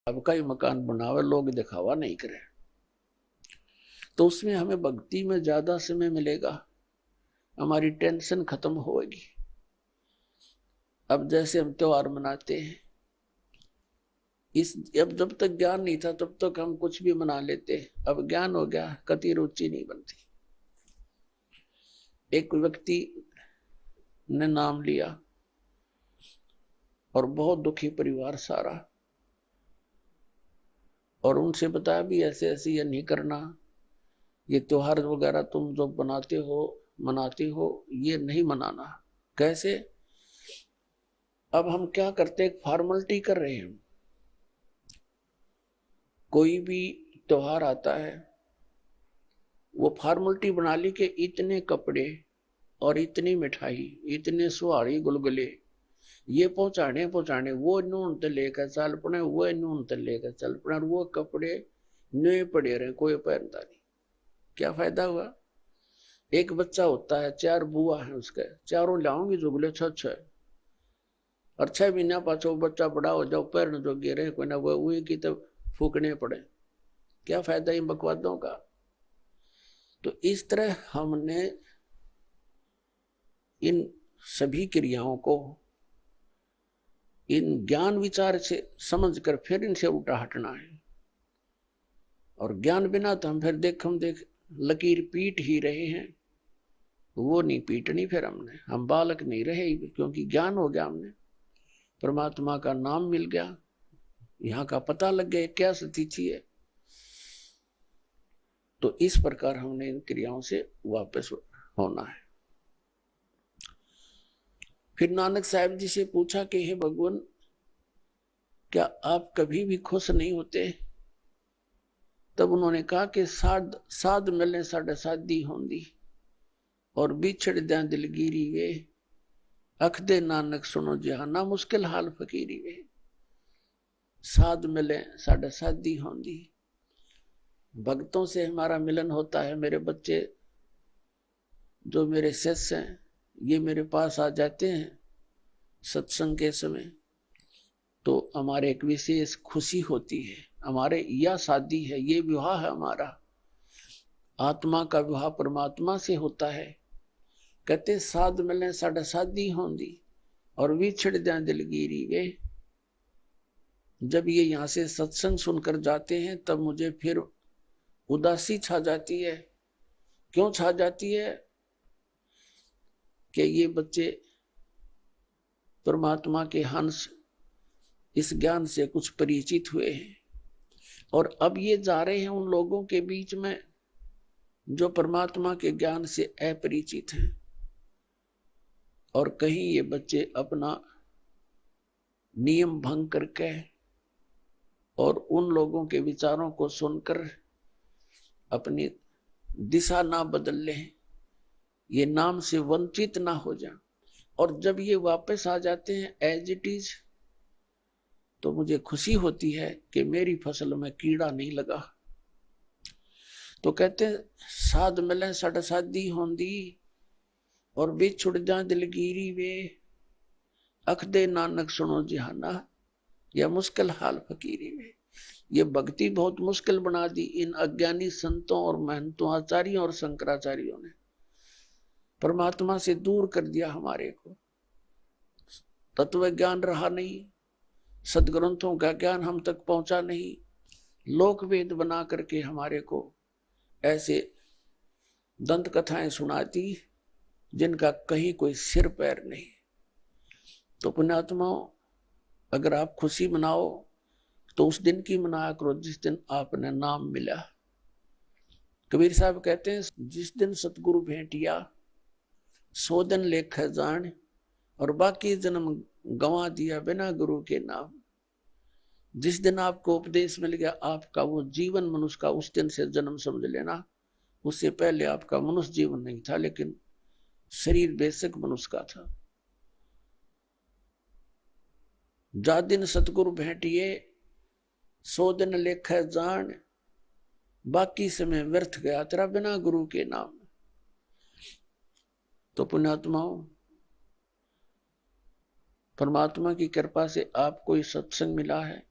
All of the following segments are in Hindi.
अब का ही मकान बनावे, लोग दिखावा नहीं करे, तो उसमें हमें भक्ति में ज्यादा समय मिलेगा, हमारी टेंशन खत्म होगी। अब जैसे हम त्योहार मनाते हैं, अब जब तक ज्ञान नहीं था तब तक हम कुछ भी मना लेते, अब ज्ञान हो गया, कति रुचि नहीं बनती। एक व्यक्ति ने नाम लिया और बहुत दुखी परिवार सारा, और उनसे बताया भी ऐसे ऐसे ये नहीं करना, ये त्योहार वगैरह तुम जो मनाते हो ये नहीं मनाना। कैसे? अब हम क्या करते, एक फॉर्मेलिटी कर रहे हैं। कोई भी त्योहार आता है, वो फॉर्मेलिटी बना ली कि इतने कपड़े और इतनी मिठाई, इतने सुहारी गुलगुले ये पहुंचाने, वो नून ते लेकर चल पड़े, वो नून ते लेकर चल पड़े, और वो कपड़े नए पड़े रहे, कोई पहनता नहीं। क्या फायदा हुआ? एक बच्चा होता है, 4 बुआ है उसके, चारों लाऊंगी जुगले छह, और 6 महीना पाछो बच्चा बड़ा हो जाओ, पैर जो गिरे कोई ना वो वही की तो फूकने पड़े। क्या फायदा इन बकवादों का? तो इस तरह हमने इन सभी क्रियाओं को इन ज्ञान विचार से समझकर फिर इनसे उल्टा हटना है। और ज्ञान बिना तो हम फिर देख लकीर पीट ही रहे हैं, वो नहीं पीटनी फिर हमने, हम बालक नहीं रहे, क्योंकि ज्ञान हो गया, हमने परमात्मा का नाम मिल गया, यहाँ का पता लग गया क्या स्थिति है। तो इस प्रकार हमने इन क्रियाओं से वापस होना है। फिर नानक साहब जी से पूछा कि हे भगवान, क्या आप कभी भी खुश नहीं होते? तब उन्होंने कहा कि साध मिलने साढ़े शादी होंगी, और बिछड़ दे दिलगिरी वे, अख दे नानक सुनो जहाना, मुश्किल हाल फकीरी वे। साध मिले साढ़े शादी होंगी, भक्तों से हमारा मिलन होता है। मेरे बच्चे जो मेरे शिष्य हैं, ये मेरे पास आ जाते हैं सत्संग के समय, तो हमारे एक विशेष खुशी होती है। हमारे यह शादी है, ये विवाह है हमारा, आत्मा का विवाह परमात्मा से होता है। कहते साध मिले साढ़े शादी होंगी, और विछड़ जाए दिलगिरी वे। जब ये यहाँ से सत्संग सुनकर जाते हैं तब मुझे फिर उदासी छा जाती है। क्यों छा जाती है? कि ये बच्चे परमात्मा के हंस इस ज्ञान से कुछ परिचित हुए हैं, और अब ये जा रहे हैं उन लोगों के बीच में जो परमात्मा के ज्ञान से अपरिचित हैं। और कहीं ये बच्चे अपना नियम भंग करके और उन लोगों के विचारों को सुनकर अपनी दिशा ना बदल ले, ये नाम से वंचित ना हो जाए। और जब ये वापस आ जाते हैं एज इट इज, तो मुझे खुशी होती है कि मेरी फसल में कीड़ा नहीं लगा। तो कहते हैं साध मिले साढ़े शादी होंदी, और बिछुड़ जा दिलगिरी वे, अख दे नानक सुनो जहाना, या मुश्किल हाल फकीरी वे। ये भक्ति बहुत मुश्किल बना दी इन अज्ञानी संतों और महंतों, आचार्यों और शंकराचार्यों ने। परमात्मा से दूर कर दिया हमारे को, तत्व ज्ञान रहा नहीं, सदग्रंथों का ज्ञान हम तक पहुंचा नहीं, लोक वेद बना करके हमारे को ऐसे दंत कथाएं सुनाती जिनका कहीं कोई सिर पैर नहीं। तो पुण्यात्माओं, अगर आप खुशी मनाओ तो उस दिन की मनाया करो जिस दिन आपने नाम मिला। कबीर साहब कहते हैं जिस दिन सतगुरु भेंटिया, सो दिन लेख जान, और बाकी जन्म गंवा दिया बिना गुरु के नाम। जिस दिन आपको उपदेश मिल गया, आपका वो जीवन मनुष्य का उस दिन से जन्म समझ लेना। उससे पहले आपका मनुष्य जीवन नहीं था, लेकिन शरीर बेशक मनुष्य का था। जा दिन सतगुरु भेंटिए, सो दिन लेख जान, बाकी समय व्यर्थ गया तेरा बिना गुरु के नाम। तो पुण्यात्माओं, परमात्मा की कृपा से आपको ये सत्संग मिला है,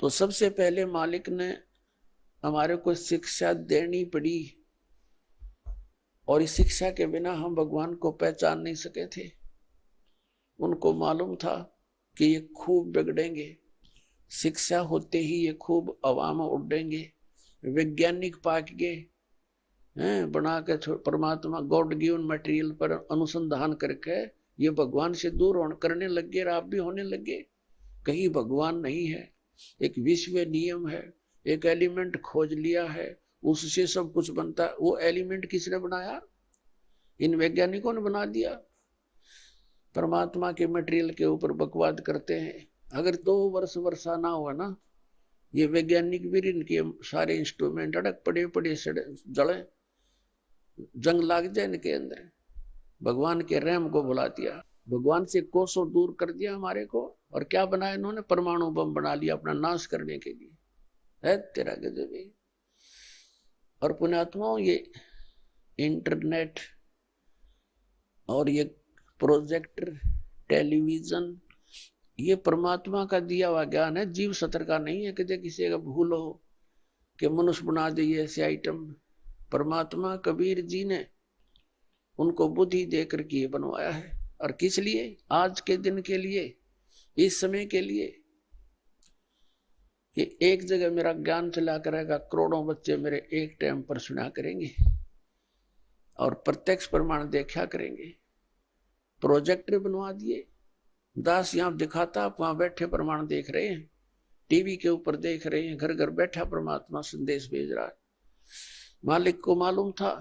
तो सबसे पहले मालिक ने हमारे को शिक्षा देनी पड़ी, और इस शिक्षा के बिना हम भगवान को पहचान नहीं सके थे। उनको मालूम था कि ये खूब बिगड़ेंगे, शिक्षा होते ही ये खूब अवाम उड़ेंगे, वैज्ञानिक पाक गए हैं, बना के परमात्मा गॉड गिवन मटेरियल पर अनुसंधान करके ये भगवान से दूर करने लग गए, आप भी होने लगे। कहीं भगवान नहीं है, एक विश्व नियम है, एक एलिमेंट खोज लिया है, उससे सब कुछ बनता है। वो एलिमेंट किसने बनाया? इन वैज्ञानिकों ने बना दिया। परमात्मा के मटेरियल के ऊपर बकवाद करते हैं। अगर 2 वर्ष वर्षा ना हुआ ना, ये वैज्ञानिक भी इनके सारे इंस्ट्रूमेंट अड़क पड़े जड़े, जंग लाग जाए इनके अंदर। भगवान के रहम को भुला दिया, भगवान से कोसों दूर कर दिया हमारे को। और क्या बनाया इन्होंने? परमाणु बम बना लिया अपना नाश करने के लिए। है तेरा गजब। और पुण्यात्माओं, ये इंटरनेट और ये प्रोजेक्टर, टेलीविजन, ये परमात्मा का दिया हुआ ज्ञान है, जीव सत्र का नहीं है। कि किसी का भूल हो कि मनुष्य बना दे ऐसे आइटम। परमात्मा कबीर जी ने उनको बुद्धि देकर के ये बनवाया है। और किस लिए? आज के दिन के लिए, इस समय के लिए, कि एक जगह मेरा ज्ञान चला करेगा, करोड़ों बच्चे मेरे एक टाइम पर सुना करेंगे और प्रत्यक्ष प्रमाण देखा करेंगे। प्रोजेक्टर बनवा दिए, दास यहां दिखाता, आप वहां बैठे प्रमाण देख रहे हैं, टीवी के ऊपर देख रहे हैं, घर घर बैठा परमात्मा संदेश भेज रहा है। मालिक को मालूम था,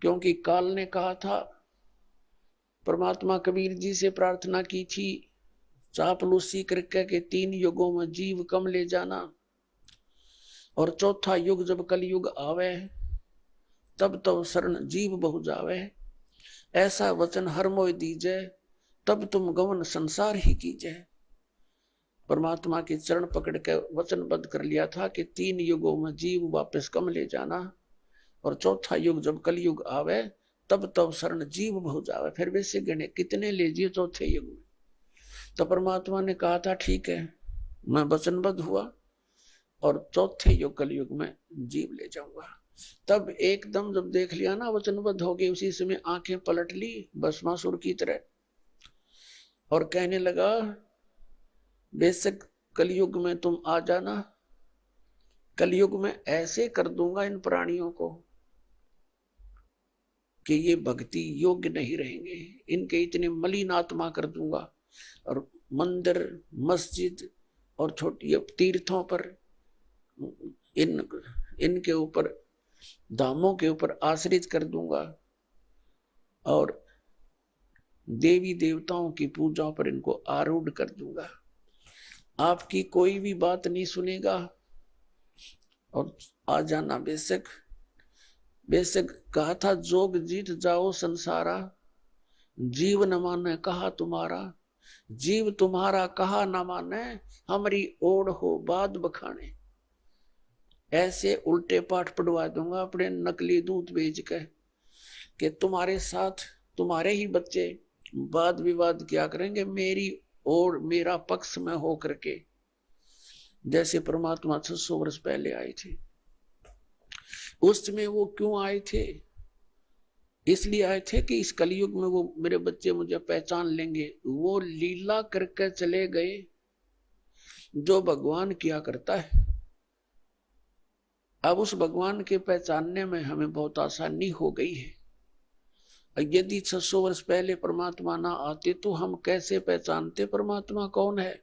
क्योंकि काल ने कहा था, परमात्मा कबीर जी से प्रार्थना की थी, चापलूसी करके के 3 युगों में जीव कम ले जाना, और चौथा युग जब कलयुग आवे, तब तो शरण जीव बहु जावे। ऐसा वचन हर मोय दीजे, तब तुम गमन संसार ही कीजे। परमात्मा के चरण पकड़ के वचनबद्ध कर लिया था कि 3 युगों में जीव वापस कम ले जाना, और चौथा युग जब कलयुग आवे, तब तब शरण जीव बहु जावे। फिर वैसे गणे कितने ले जिए चौथे युग में? तो परमात्मा ने कहा था ठीक है, मैं वचनबद्ध हुआ और चौथे युग कलयुग में जीव ले जाऊंगा। तब एकदम जब देख लिया ना वचनबद्ध हो गए, उसी समय आंखें पलट ली भस्मासुर की तरह, और कहने लगा, बेशक कलयुग में तुम आ जाना, कलयुग में ऐसे कर दूंगा इन प्राणियों को कि ये भक्ति योग्य नहीं रहेंगे, इनके इतने मलिन आत्मा कर दूंगा, और मंदिर, मस्जिद और छोटी तीर्थों पर, इनके ऊपर, धामों के ऊपर आश्रित कर दूंगा, और देवी देवताओं की पूजा पर इनको आरूढ़ कर दूंगा। आपकी कोई भी बात नहीं सुनेगा, और आ जाना बेशक। बेशक कहा था, जोग जीत जाओ संसारा, जीव न माने कहा तुम्हारा, जीव तुम्हारा कहा न माने, हमारी ओढ़ हो बाद बखाने। ऐसे उल्टे पाठ पढ़वा दूंगा अपने नकली दूध बेच के, कि तुम्हारे साथ तुम्हारे ही बच्चे वाद विवाद क्या करेंगे मेरी और मेरा पक्ष में हो करके, जैसे परमात्मा 600 वर्ष पहले आए थे। उस समय वो क्यों आए थे? इसलिए आए थे कि इस कलयुग में वो मेरे बच्चे मुझे पहचान लेंगे। वो लीला करके चले गए जो भगवान किया करता है। अब उस भगवान के पहचानने में हमें बहुत आसानी हो गई है। यदि 600 वर्ष पहले परमात्मा ना आते तो हम कैसे पहचानते परमात्मा कौन है?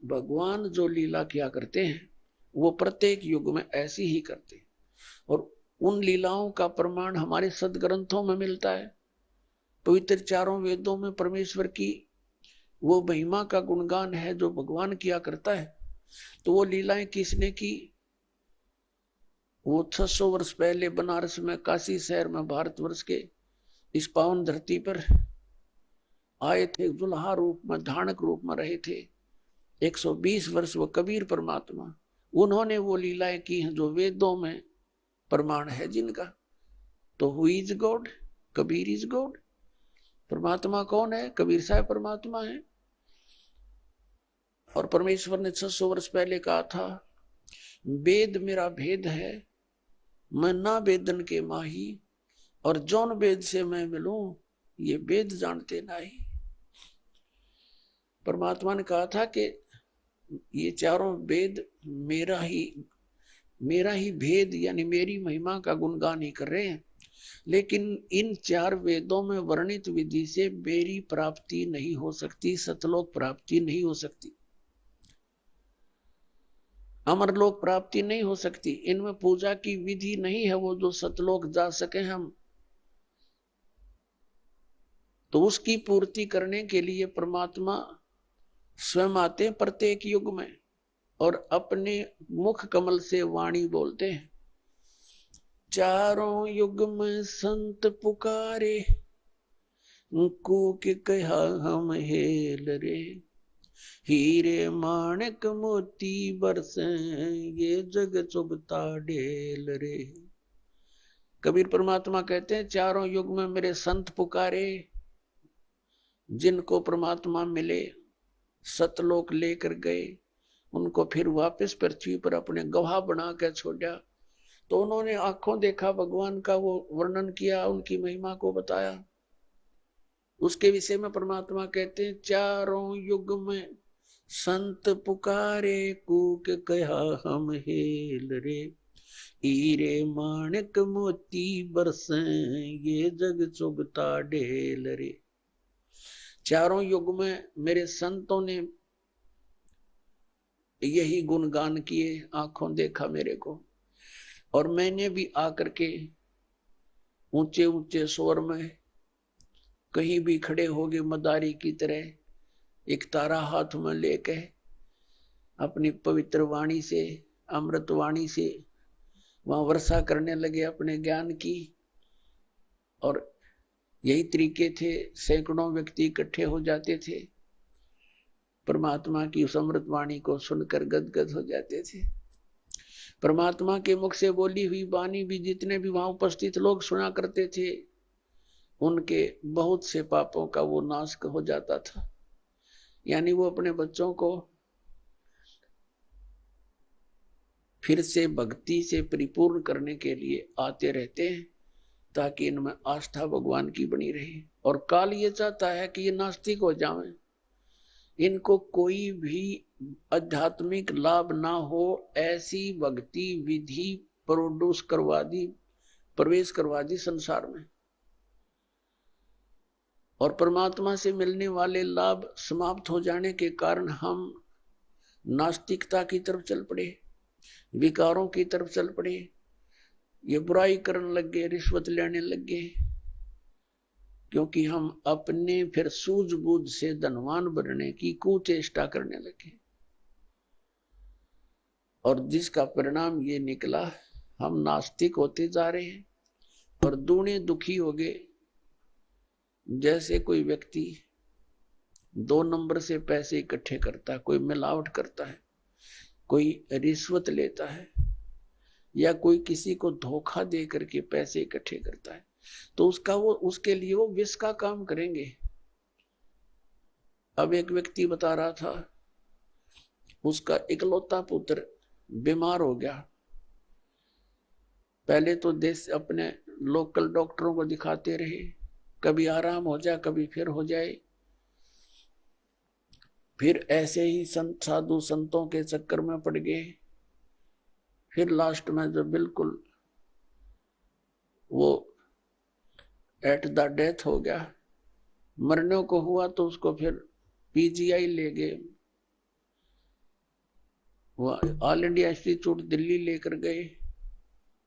भगवान जो लीला किया करते हैं वो प्रत्येक युग में ऐसी ही करते हैं, और उन लीलाओं का प्रमाण हमारे सदग्रंथों में मिलता है। पवित्र 4 वेदों में परमेश्वर की वो महिमा का गुणगान है जो भगवान किया करता है। तो वो लीलाएं किसने की? वो 600 वर्ष पहले बनारस में, काशी शहर में, भारतवर्ष के इस पावन धरती पर आए थे, दुल्हा रूप में, धानक रूप में रहे थे 120 वर्ष। वो कबीर परमात्मा, उन्होंने वो लीलाएं की हैं जो वेदों में प्रमाण है जिनका। तो who is God? Kabir is God. परमात्मा कौन है? कबीर साहब परमात्मा है। और परमेश्वर ने 600 वर्ष पहले कहा था, वेद मेरा भेद है, मैं ना वेदन के माही, और जौन वेद से मैं मिलूं ये वेद जानते नहीं। परमात्मा ने कहा था कि ये चारों वेद मेरा ही भेद यानी मेरी महिमा का गुणगान ही कर रहे हैं, लेकिन इन 4 वेदों में वर्णित विधि से मेरी प्राप्ति नहीं हो सकती, सतलोक प्राप्ति नहीं हो सकती, अमरलोक प्राप्ति नहीं हो सकती। इनमें पूजा की विधि नहीं है वो जो सतलोक जा सके हम। तो उसकी पूर्ति करने के लिए परमात्मा स्वयं आते हैं प्रत्येक युग में और अपने मुख कमल से वाणी बोलते हैं। चारों युग में संत पुकारे, कूक कहा हम हेल रे, हीरे माणिक मोती बरसे, ये जग चुभता ढेल रे। कबीर परमात्मा कहते हैं चारों युग में मेरे संत पुकारे, जिनको परमात्मा मिले सतलोक लेकर गए, उनको फिर वापस पृथ्वी पर अपने गवाह बना कर छोड़ा। तो उन्होंने आंखों देखा भगवान का, वो वर्णन किया, उनकी महिमा को बताया। उसके विषय में परमात्मा कहते हैं चारों युग में संत पुकारे, कूक कहा हम हेल रे, हीरे माणिक मोती बरसे, ये जग चुभता ढेल रे। चारों युग में मेरे संतों ने यही गुणगान किए, आंखों देखा मेरे को, और मैंने भी आकर के ऊंचे ऊंचे स्वर में कहीं भी खड़े हो गए, मदारी की तरह एक तारा हाथ में लेके अपनी पवित्र वाणी से, अमृत वाणी से वहां वर्षा करने लगे अपने ज्ञान की। और यही तरीके थे, सैकड़ों व्यक्ति इकट्ठे हो जाते थे, परमात्मा की उस अमृत वाणी को सुनकर गदगद हो जाते थे। परमात्मा के मुख से बोली हुई वाणी भी जितने भी वहां उपस्थित लोग सुना करते थे, उनके बहुत से पापों का वो नाश हो जाता था। यानी वो अपने बच्चों को फिर से भक्ति से परिपूर्ण करने के लिए आते रहते हैं, ताकि इनमें आस्था भगवान की बनी रहे। और काल ये चाहता है कि ये नास्तिक हो जाएं, इनको कोई भी आध्यात्मिक लाभ ना हो, ऐसी भक्ति विधि प्रोड्यूस करवा दी, प्रवेश करवा दी संसार में, और परमात्मा से मिलने वाले लाभ समाप्त हो जाने के कारण हम नास्तिकता की तरफ चल पड़े, विकारों की तरफ चल पड़े, ये बुराई करने लग गए, रिश्वत लेने लग गए, क्योंकि हम अपने फिर सूझबूझ से धनवान बनने की कुचेष्टा करने लगे। और जिसका परिणाम ये निकला, हम नास्तिक होते जा रहे हैं और दूने दुखी हो गए। जैसे कोई व्यक्ति 2 नंबर से पैसे इकट्ठे करता है, कोई मिलावट करता है, कोई रिश्वत लेता है, या कोई किसी को धोखा दे करके पैसे इकट्ठे करता है, तो उसके लिए वो विष का काम करेंगे। अब एक व्यक्ति बता रहा था, उसका इकलौता पुत्र बीमार हो गया। पहले तो देश अपने लोकल डॉक्टरों को दिखाते रहे, कभी आराम हो जाए, कभी फिर हो जाए। फिर ऐसे ही संत साधु संतों के चक्कर में पड़ गए। फिर लास्ट में जब बिल्कुल वो एट द डेथ हो गया, मरने को हुआ, तो उसको फिर पीजीआई ले गए, वो ऑल इंडिया इंस्टीट्यूट दिल्ली लेकर गए।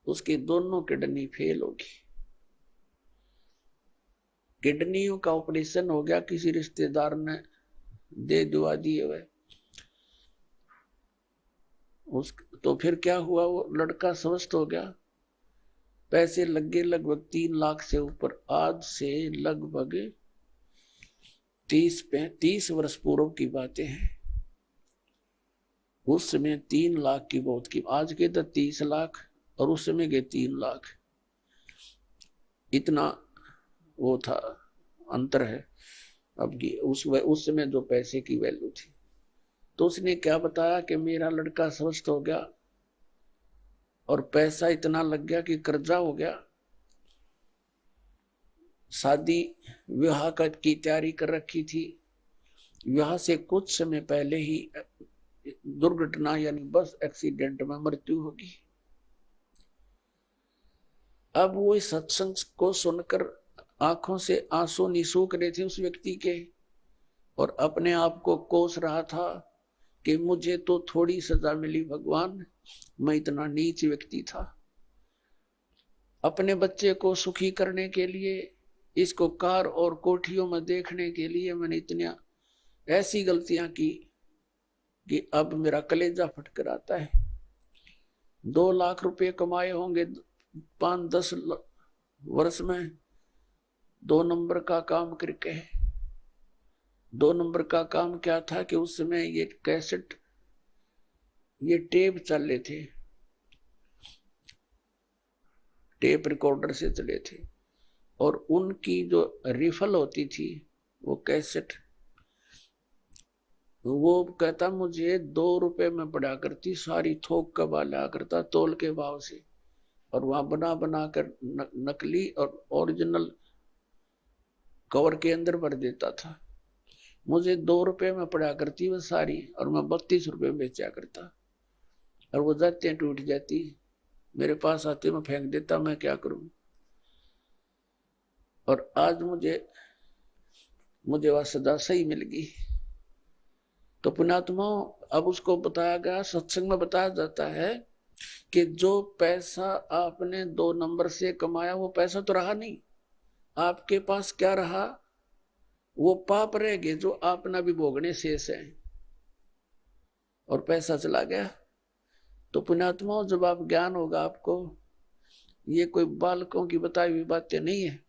उसकी दोनों किडनी फेल हो गई, किडनियों का ऑपरेशन हो गया, किसी रिश्तेदार ने दे दुआ दिए हुए। तो फिर क्या हुआ, वो लड़का स्वस्थ हो गया। पैसे लगे लगभग 3 लाख से ऊपर। आज से लगभग 30 वर्ष पूर्व की बातें हैं। उस समय 3 लाख की बहुत की, आज के तो 30 लाख और उस समय के 3 लाख, इतना वो था, अंतर है अब की। उस समय जो पैसे की वैल्यू थी। तो उसने क्या बताया कि मेरा लड़का स्वस्थ हो गया और पैसा इतना लग गया कि कर्जा हो गया, शादी विवाह की तैयारी कर रखी थी, विवाह से कुछ समय पहले ही दुर्घटना यानी बस एक्सीडेंट में मृत्यु होगी। अब वो इस सत्संग को सुनकर आंखों से आंसू निसूख रहे थे उस व्यक्ति के, और अपने आप को कोस रहा था कि मुझे तो थोड़ी सजा मिली भगवान, मैं इतना नीच व्यक्ति था। अपने बच्चे को सुखी करने के लिए, इसको कार और कोठियों में देखने के लिए मैंने इतनी ऐसी गलतियां की कि अब मेरा कलेजा फटकर आता है। 2 लाख रुपए कमाए होंगे 5-10 वर्ष में, 2 नंबर का काम करके। 2 नंबर का काम क्या था कि उस समय ये कैसेट, ये टेप चले थे, टेप रिकॉर्डर से चले थे, और उनकी जो रिफल होती थी वो कैसेट, वो कहता मुझे 2 रुपए में पड़ा करती, सारी थोक का बाला करता तोल के भाव से, और वहां बना बना कर नकली और ओरिजिनल कवर के अंदर भर देता था। मुझे 2 रुपए में पड़ा करती वो सारी, और मैं 32 रुपए में बेचा करता, और वो जाते टूट जाती, मेरे पास आते मैं फेंक देता, मैं क्या करूं। और आज मुझे वह सदा सही मिल गई। तो पुण्यात्मा, अब उसको बताया गया, सत्संग में बताया जाता है कि जो पैसा आपने 2 नंबर से कमाया वो पैसा तो रहा नहीं, आपके पास क्या रहा, वो पाप रह गए जो आपने भी भोगने शेष है, और पैसा चला गया। तो पुण्यात्मा, जब आप ज्ञान होगा आपको, ये कोई बालकों की बताई हुई बातें नहीं है,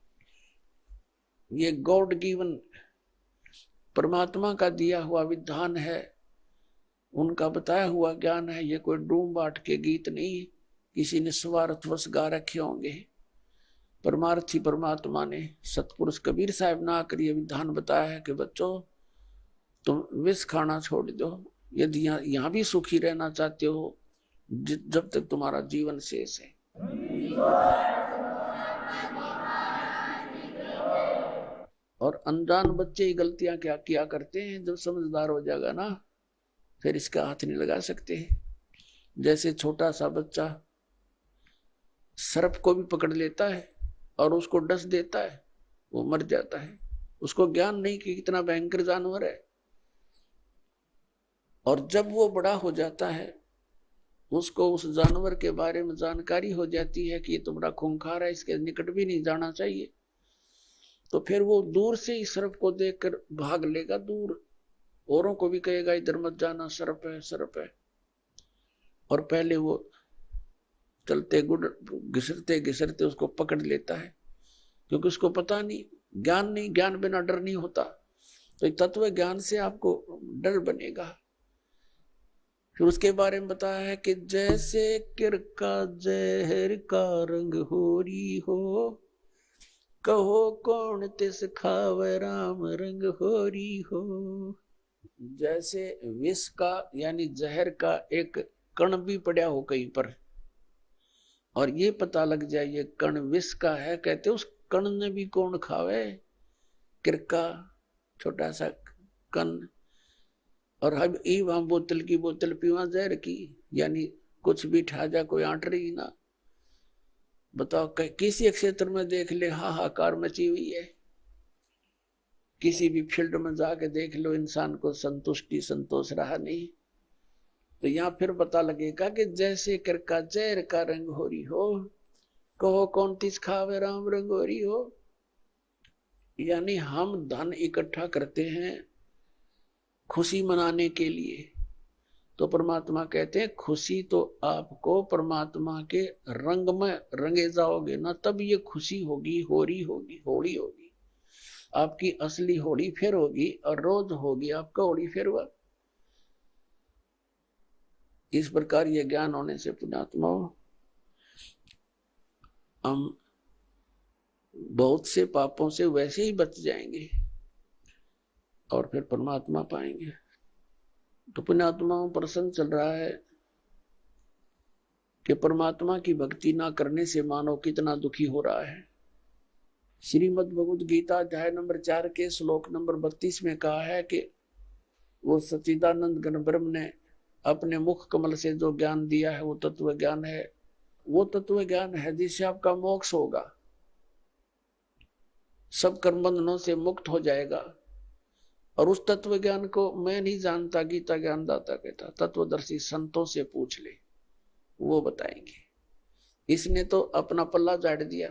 ये गॉड गिवन परमात्मा का दिया हुआ विधान है, उनका बताया हुआ ज्ञान है। ये कोई डूम बाट के गीत नहीं, किसी ने स्वार्थवश गा रखे होंगे। परमार्थी परमात्मा ने, सतपुरुष कबीर साहब ने आकर ये विधान बताया है कि बच्चों तुम विष खाना छोड़ दो, यदि यहाँ भी सुखी रहना चाहते हो जब तक तुम्हारा जीवन शेष है। और अनजान बच्चे ही गलतियां क्या किया करते हैं, जब समझदार हो जाएगा ना फिर इसका हाथ नहीं लगा सकते। जैसे छोटा सा बच्चा सर्प को भी पकड़ लेता है और उसको डस देता है, वो मर जाता है, उसको ज्ञान नहीं कि कितना भयंकर जानवर है। और जब वो बड़ा हो जाता है, उसको उस जानवर के बारे में जानकारी हो जाती है कि ये तो बड़ा खूंखार है, इसके निकट भी नहीं जाना चाहिए, तो फिर वो दूर से ही सर्प को देखकर भाग लेगा दूर, औरों को भी कहेगा इधर मत जाना, सर्प है सर्प है। और पहले वो चलते घिसरते घिसरते उसको पकड़ लेता है, क्योंकि उसको पता नहीं, ज्ञान नहीं, ज्ञान बिना डर नहीं होता। तो तत्व ज्ञान से आपको डर बनेगा। फिर उसके बारे में बताया है कि जैसे किरका जहर का रंग होरी हो, कहो कौन तिस खावे राम रंग होरी हो। जैसे विष का यानी जहर का एक कण भी पड़ा हो कहीं पर, और ये पता लग जाए ये कण विष का है, कहते उस कण ने भी कौन खावे, किरका छोटा सा कण। और हम बोतल की बोतल पीवा जहर की, यानी कुछ भी ठा जा कोई आंट रही ना। बताओ किसी क्षेत्र में देख ले हाहाकार मची हुई है, किसी भी फील्ड में जाके देख लो, इंसान को संतुष्टि संतोष रहा नहीं। तो यहाँ फिर पता लगेगा कि जैसे किरका जहर का रंग होरी हो, कहो कौन तिस खावे राम रंग होरी हो। यानी हम धन इकट्ठा करते हैं खुशी मनाने के लिए, तो परमात्मा कहते हैं खुशी तो आपको परमात्मा के रंग में रंगे जाओगे ना, तब ये खुशी होगी, होली होगी आपकी असली होली फिर होगी, और रोज होगी आपका होली फिर हुआ। इस प्रकार ये ज्ञान होने से पुण्यात्मा हम बहुत से पापों से वैसे ही बच जाएंगे और फिर परमात्मा पाएंगे। तो पुण्यात्माओं प्रसंग चल रहा है कि परमात्मा की भक्ति ना करने से मानव कितना दुखी हो रहा है। श्रीमद् भगवद गीता अध्याय नंबर 4 के श्लोक नंबर 32 में कहा है कि वो सच्चिदानंद घन ब्रह्म ने अपने मुख कमल से जो ज्ञान दिया है वो तत्व ज्ञान है। वो तत्व ज्ञान है जिससे आपका मोक्ष होगा, सब कर्म बंधनों से मुक्त हो जाएगा। और उस तत्व ज्ञान को मैं नहीं जानता, गीता ज्ञान दाता कहता, तत्वदर्शी संतों से पूछ ले, वो बताएंगे। इसने तो अपना पल्ला झाड़ दिया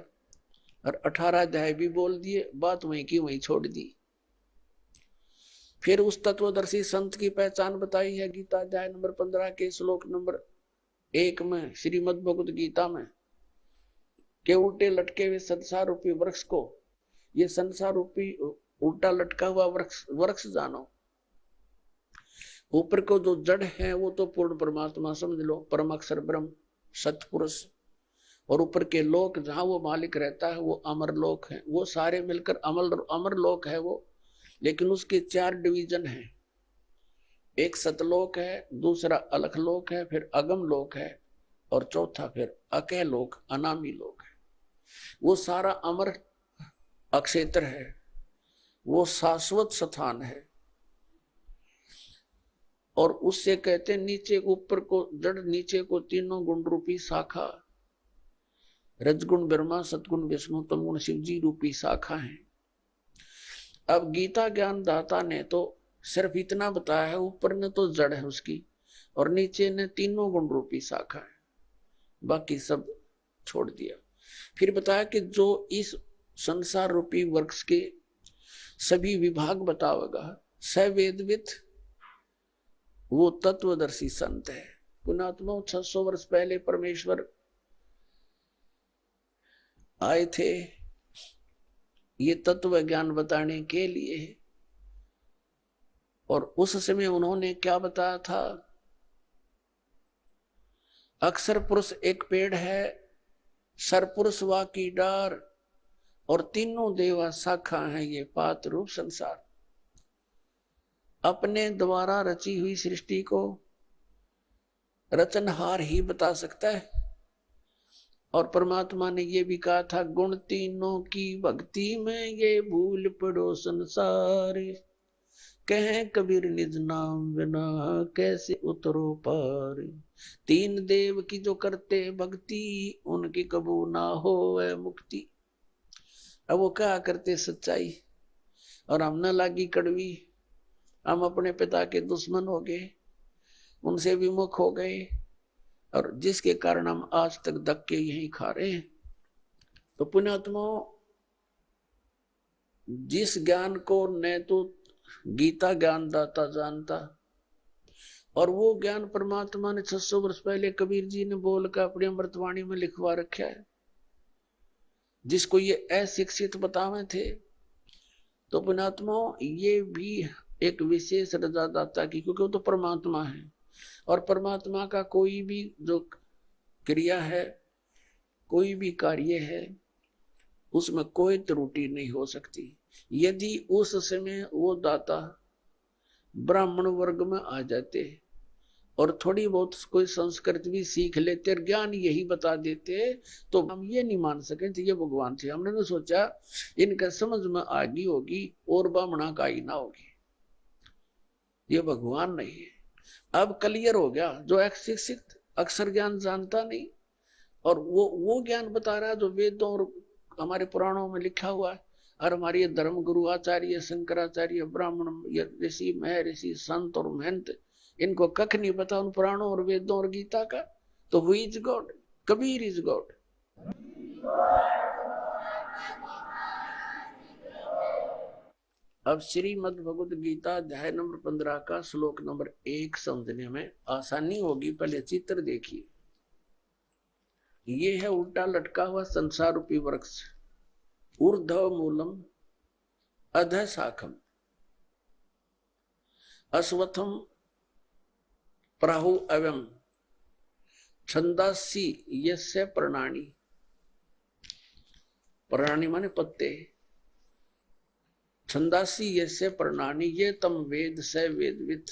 और 18 अध्याय भी बोल दिए, बात वहीं की वहीं छोड़ दी। फिर उस तत्वदर्शी संत की पहचान बताई है गीता अध्याय नंबर 15 के श्लोक नंबर 1 में, श्रीमद् भगवद गीता में, के उल्टे लटके हुए संसार रूपी वृक्ष को, ये संसार रूपी उल्टा लटका हुआ वृक्ष जानो। ऊपर को जो जड़ है वो तो पूर्ण परमात्मा समझ लो, परम अक्षर ब्रह्म सतपुरुष। और ऊपर के लोक जहां वो मालिक रहता है वो अमर लोक है, वो सारे मिलकर अमर लोक है वो। लेकिन उसके 4 डिवीजन हैं, एक सतलोक है, दूसरा अलख लोक है, फिर अगम लोक है, और चौथा फिर अकह लोक अनामी लोक है। वो सारा अमर अक्षेत्र है, वो शाश्वत स्थान है। और उससे कहते नीचे ऊपर को जड़, नीचे को तीनों गुण रूपी शाखा, रजगुण ब्रह्मा, सतगुण विष्णु, तमगुण शिव जी रूपी शाखा है। अब गीता ज्ञान दाता ने तो सिर्फ इतना बताया है, ऊपर ने तो जड़ है उसकी और नीचे ने तीनों गुण रूपी शाखा है, बाकी सब छोड़ दिया। फिर बताया कि जो इस संसार रूपी वृक्ष के सभी विभाग बतावेगा, सवेदवित, वो तत्वदर्शी संत है। पुण्यात्मा 600 वर्ष पहले परमेश्वर आए थे ये तत्व ज्ञान बताने के लिए, और उस समय उन्होंने क्या बताया था? अक्षर पुरुष एक पेड़ है, सरपुरुष वा की डार, और तीनों देवा शाखा है ये पात रूप संसार। अपने द्वारा रची हुई सृष्टि को रचनहार ही बता सकता है। और परमात्मा ने ये भी कहा था, गुण तीनों की भक्ति में ये भूल पड़ो संसार, कहें कबीर निज नाम बिना कैसे उतरो पार। 3 देव की जो करते भक्ति, उनकी कबू ना हो वह मुक्ति। अब वो क्या करते सच्चाई, और हम न लागी कड़वी, हम अपने पिता के दुश्मन हो गए, उनसे विमुख हो गए, और जिसके कारण हम आज तक धक्के यही खा रहे हैं। तो पुण्यात्माओं, जिस ज्ञान को न तो गीता ज्ञान दाता जानता, और वो ज्ञान परमात्मा ने 600 वर्ष पहले कबीर जी ने बोलकर अपनी अमृतवाणी में लिखवा रखा है, जिसको ये अशिक्षित बतावे थे। तो पुण्यात्माओं, ये भी एक विशेष रजादाता की, क्योंकि वो तो परमात्मा है, और परमात्मा का कोई भी जो क्रिया है, कोई भी कार्य है, उसमें कोई त्रुटि नहीं हो सकती। यदि उस समय वो दाता ब्राह्मण वर्ग में आ जाते और थोड़ी बहुत कोई संस्कृत भी सीख लेते, ज्ञान यही बता देते, तो हम ये नहीं मान सके थे ये भगवान थे। हमने तो सोचा इनका समझ में आ गई होगी और ब्राह्मणा का ही ना होगी, ये भगवान नहीं है। अब क्लियर हो गया, जो अशिक्षित अक्षर ज्ञान जानता नहीं, और वो ज्ञान बता रहा है जो वेदों और हमारे पुराणों में लिखा हुआ है। और हमारे धर्म गुरु आचार्य शंकराचार्य, ब्राह्मण, ऋषि, महर्षि, संत और महंत, इनको कख नहीं पता उन पुराणों और वेदों और गीता का। तो who is God? Kabir is God. अब श्रीमद् भगवद गीता अध्याय नंबर 15 का श्लोक नंबर 1 समझने में आसानी होगी। पहले चित्र देखिए, ये है उल्टा लटका हुआ संसार रूपी वृक्ष, ऊर्ध्व मूलम अधः शाखम अश्वत्थम प्राहु एवं छंदासी यस्य प्रणानी। प्रणानी माने पत्ते, छंदासी यस्य प्रणानी ये तम वेद स वेदवित।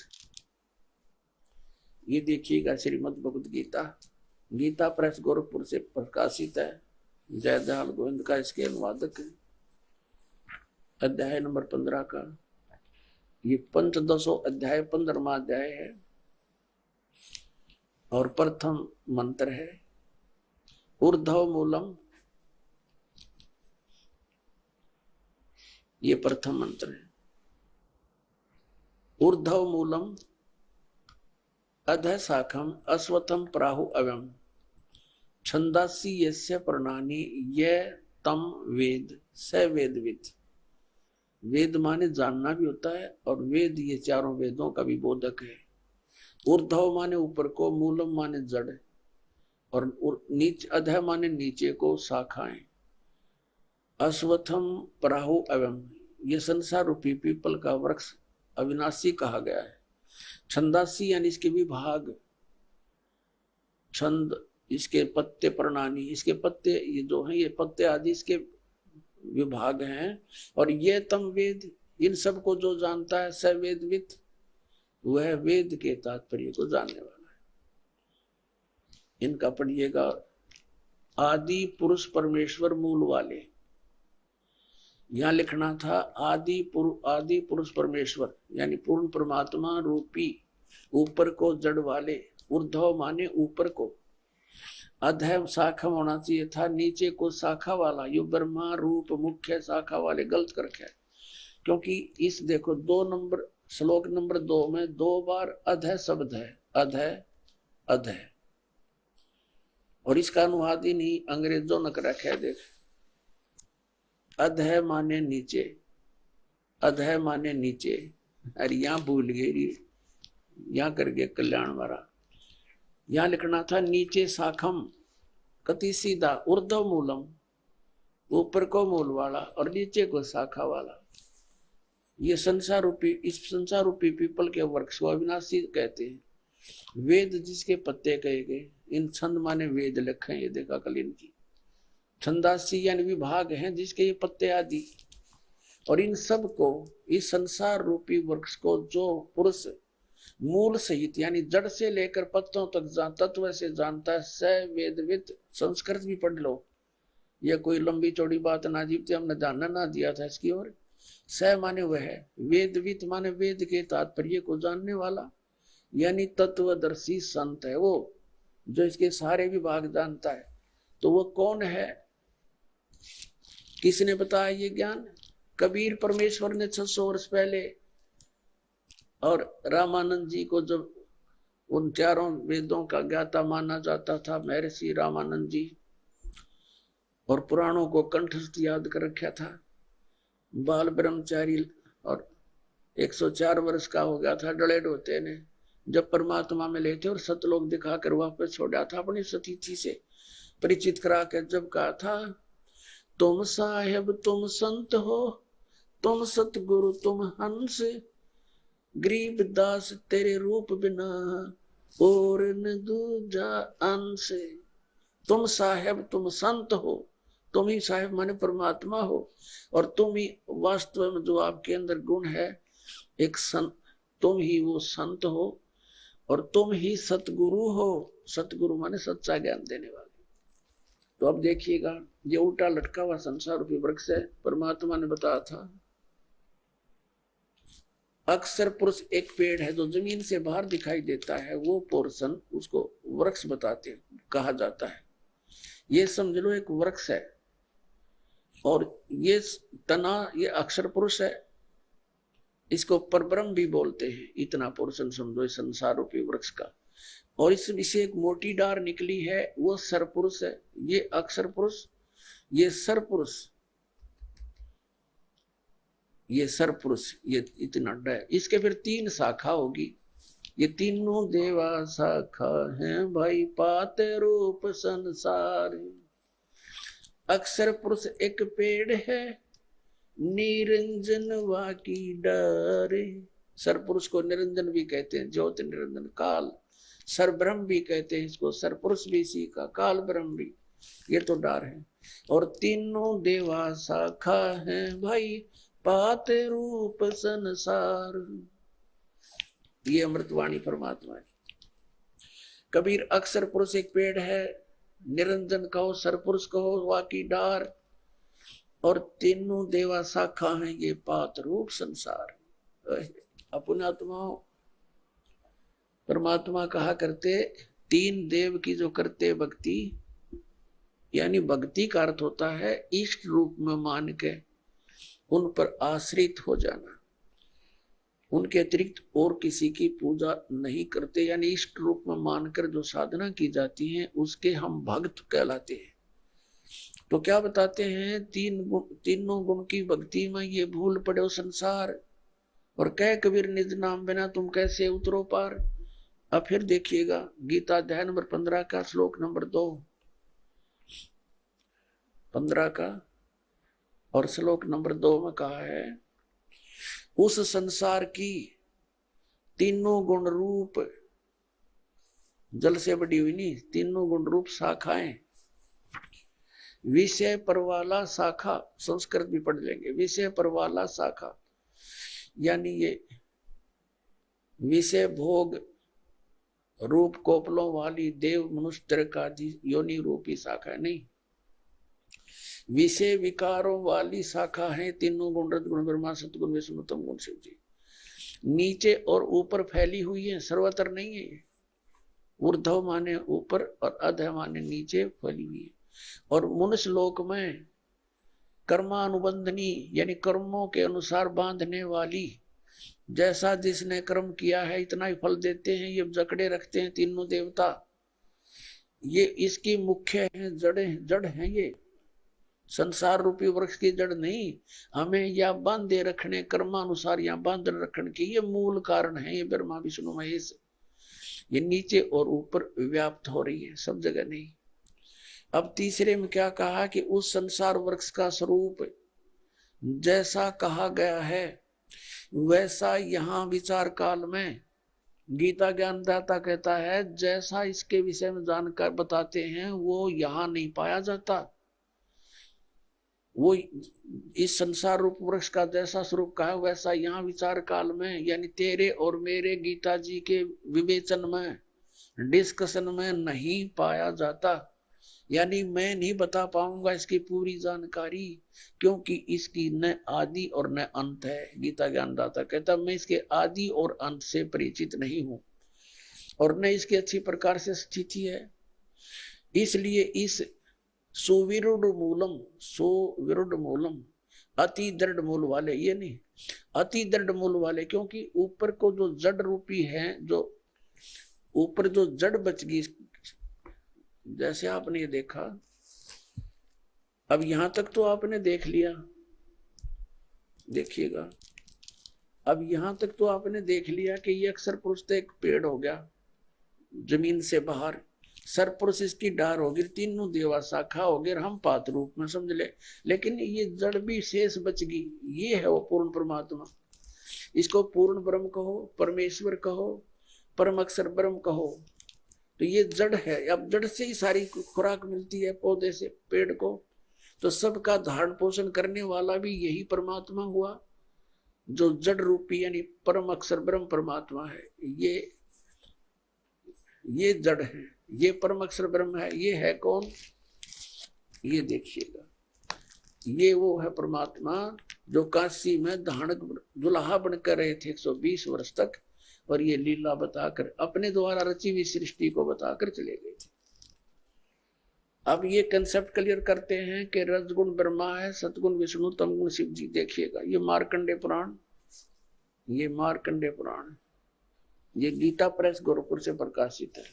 ये देखिएगा श्रीमद् भगवद गीता, गीता प्रेस गोरखपुर से प्रकाशित है। जयदयाल गोविंद का इसके अनुवादक है। अध्याय नंबर 15 का ये पंचदशो अध्याय 15वां अध्याय है और प्रथम मंत्र है ऊर्ध्व मूलम। ये प्रथम मंत्र है। ऊर्ध्व मूलम अधः शाखम अश्वत्थम प्राहु अव्यम छंदासी यस्य प्रणानि ये तम वेद स वेदविद। वेद माने जानना भी होता है और वेद ये चारों वेदों का भी बोधक है। ऊर्ध्व माने ऊपर को, मूलम माने जड़ और नीच अधः माने नीचे को, शाखाएं। अश्वत्थम प्राहु अव्यम ये संसार रूपी पीपल का वृक्ष अविनाशी कहा गया है। छंदासी यानी इसके विभाग, छंद इसके पत्ते, प्रणानी इसके पत्ते, ये जो है ये पत्ते आदि इसके विभाग हैं। और ये तम वेद इन सब को जो जानता है स वेदविद वह वेद के तात्पर्य को जानने वाला है। इनका पढ़िएगा। आदि पुरुष परमेश्वर मूल वाले, यहां लिखना था आदि पुरुष परमेश्वर यानी पूर्ण परमात्मा रूपी ऊपर को जड़ वाले। ऊर्ध्व माने ऊपर को, अधः शाखा होना चाहिए था नीचे को शाखा वाला। यो ब्रह्मा रूप मुख्य शाखा वाले गलत करके, क्योंकि इस देखो 2 नंबर श्लोक नंबर 2 में 2 बार अधः शब्द है, अधः अधः, और इसका अनुवाद ही नहीं अंग्रेजों ने कर रखा है। देख, अधः माने नीचे, अधः माने नीचे। अरे यहां भूल गई, यहां करके कल्याण वाला। यहां लिखना था नीचे शाखम कति सीधा, ऊर्ध्व मूलम ऊपर को मूल वाला और नीचे को शाखा वाला। ये संसार रूपी, इस संसार रूपी पीपल के वृक्ष को अविनाशी कहते हैं। वेद जिसके पत्ते कहे गए, इन छंद माने वेद लिखे, ये देखा कल इनकी। छंदासी यानी विभाग हैं जिसके ये पत्ते आदि। और इन सब को, इस संसार रूपी वृक्ष को जो पुरुष मूल सहित यानी जड़ से लेकर पत्तों तक तत्व से जानता है स वेदविद। संस्कृत भी पढ़ लो, यह कोई लंबी चौड़ी बात ना जीवते, हमने ध्यान ना दिया था इसकी ओर। स माने वह है, वेदविद माने वेद के तात्पर्य को जानने वाला, यानी तत्वदर्शी संत है वो, जो इसके सारे विभाग जानता है। तो वो कौन है, किसने बताया ये ज्ञान? कबीर परमेश्वर ने 600 वर्ष पहले। और रामानंद जी को जब उन चारों वेदों का ज्ञाता माना जाता था महर्षि रामानंद जी, और पुराणों को कंठस्थ याद कर रखा था। बाल ब्रह्मचारी और 104 वर्ष का हो गया था डले डोते ने, जब परमात्मा में लेते और सतलोक दिखाकर वापस छोड़ा था अपनी सतीथि से परिचित करा के। जब कहा था तुम साहेब तुम संत हो, तुम सतगुरु तुम हंस, गरीब दास तेरे रूप बिना और न दूजा अंश। तुम साहेब तुम संत हो, तुम ही साहेब माने परमात्मा हो, और तुम ही वास्तव में जो आपके अंदर गुण है एक संत, तुम ही वो संत हो, और तुम ही सतगुरु हो। सतगुरु माने सच्चा ज्ञान देने वाले। तो अब देखिएगा, ये उल्टा लटका हुआ संसार रूपी वृक्ष है। परमात्मा ने बताया था अक्सर पुरुष एक पेड़ है जो जमीन से बाहर दिखाई देता है, वो पोर्शन उसको वृक्ष बताते कहा जाता है। ये समझ लो एक वृक्ष है, और ये तना ये अक्षर पुरुष है, इसको परब्रह्म भी बोलते हैं। इतना पोर्शन समझो इस संसार रूपी वृक्ष का। और इससे एक मोटी डार निकली है, वो सरपुरुष है। ये अक्षर पुरुष, ये सरपुरुष, ये सरपुरुष, ये इतना है। इसके फिर 3 शाखा होगी। ये तीनों देवा शाखा हैं भाई, पाते रूप संसार। अक्षर पुरुष एक पेड़ है, निरंजन वाकी डारे। सरपुरुष को निरंजन भी कहते हैं, ज्योति निरंजन काल। सर ब्रह्म भी कहते हैं इसको, सरपुरुष भी इसी का, काल ब्रह्म भी। ये तो डार है। और तीनों देवा शाखा हैं भाई, पाते रूप संसार। ये अमृतवाणी परमात्मा है। कबीर अक्सर पुरुष एक पेड़ है, निरंजन कहो, सरपुरुष कहो, वाकी डार, और तीनों देवा शाखा हैं ये पात रूप संसार। अपने आत्माओं, परमात्मा कहा करते, तीन देव की जो करते भक्ति, यानी भक्ति का अर्थ होता है इष्ट रूप में मान के उन पर आश्रित हो जाना, उनके अतिरिक्त और किसी की पूजा नहीं करते, यानी इष्ट रूप में मानकर जो साधना की जाती है उसके हम भक्त कहलाते हैं। तो क्या बताते हैं, तीनों गुण की भक्ति में ये भूल पड़े संसार, और कह कबीर निज नाम बिना तुम कैसे उतरो पार। अब फिर देखिएगा गीता अध्याय नंबर 15 का श्लोक नंबर 2, 15 का और श्लोक नंबर 2 में कहा है, उस संसार की तीनों गुण रूप, जल से बड़ी हुई नहीं, तीनों गुण रूप शाखाएं, विषय परवाला शाखा, संस्कृत भी पढ़ लेंगे, विषय परवाला शाखा, यानी ये विषय भोग रूप कोपलों वाली देव मनुष्य का योनि रूपी शाखा नहीं, विषय विकारों वाली शाखा है तीनों गुण, रज गुण ब्रह्मा, सतगुण विष्णु तम गुण शिव जी। नीचे और ऊपर फैली हुई है, सर्वत्र नहीं है। ऊर्ध्व माने ऊपर और अधः माने नीचे फैली हुई है। और मनुष्य लोक में कर्मानुबंधनी, यानी कर्मों के अनुसार बांधने वाली, जैसा जिसने कर्म किया है इतना ही फल देते हैं, ये जकड़े रखते हैं तीनों देवता। ये इसकी मुख्य है, जड़ है, ये संसार रूपी वृक्ष की जड़ नहीं, हमें या बांधे रखने, कर्मानुसार या बांध रखने की ये मूल कारण है। ये ब्रह्मा विष्णु महेश, ये नीचे और ऊपर व्याप्त हो रही है, सब जगह नहीं। अब तीसरे में क्या कहा कि उस संसार वृक्ष का स्वरूप जैसा कहा गया है वैसा यहाँ विचार काल में गीता ज्ञानदाता कहता है, जैसा इसके विषय में जानकर बताते हैं वो यहाँ नहीं पाया जाता। वो इस संसार रूप वृक्ष का जैसा स्वरूप कहा वैसा यहाँ विचार काल में, यानी तेरे और मेरे गीता जी के विवेचन में, डिस्कशन में नहीं पाया जाता। यानी मैं नहीं बता पाऊंगा इसकी पूरी जानकारी, क्योंकि इसकी न आदि और न अंत है। गीता ज्ञानदाता कहता मैं इसके आदि और अंत से परिचित नहीं हूं, और न इसकी अच्छी प्रकार से स्थिति है। इसलिए इस सुविरुद्ध मूलम, अति दृढ़ मूल वाले, ये नहीं अति दृढ़ मूल वाले, क्योंकि ऊपर को जो जड़ रूपी है, जो ऊपर जो जड़ बच गई, जैसे आपने ये देखा, अब यहां तक तो आपने देख लिया, देखिएगा अब यहां तक तो आपने देख लिया कि ये अक्षर पुरुष तो एक पेड़ हो गया जमीन से बाहर, सरपुरुष इसकी डार होगी, तीनों देवा शाखा हो गए, हम पात रूप में समझ ले। लेकिन ये जड़ भी शेष बच गई, ये है वो पूर्ण परमात्मा। इसको पूर्ण ब्रह्म कहो, परमेश्वर कहो, परम अक्षर ब्रह्म कहो। तो ये जड़ है, अब जड़ से ही सारी खुराक मिलती है पौधे से पेड़ को, तो सबका धारण पोषण करने वाला भी यही परमात्मा हुआ, जो जड़ रूपी यानी परम अक्षर ब्रह्म परमात्मा है। ये जड़ है, ये परम अक्षर ब्रह्म है। ये है कौन? ये देखिएगा, ये वो है परमात्मा जो काशी में धानक दुल्हा बनकर रहे थे 120 वर्ष तक, और ये लीला बताकर अपने द्वारा रची हुई सृष्टि को बताकर चले गए थे। अब ये कंसेप्ट क्लियर करते हैं कि रजगुण ब्रह्मा है, सतगुण विष्णु, तमगुण शिव जी। देखिएगा ये मार्कंडे पुराण, ये मार्कंडे पुराण, ये गीता प्रेस गोरखपुर से प्रकाशित है,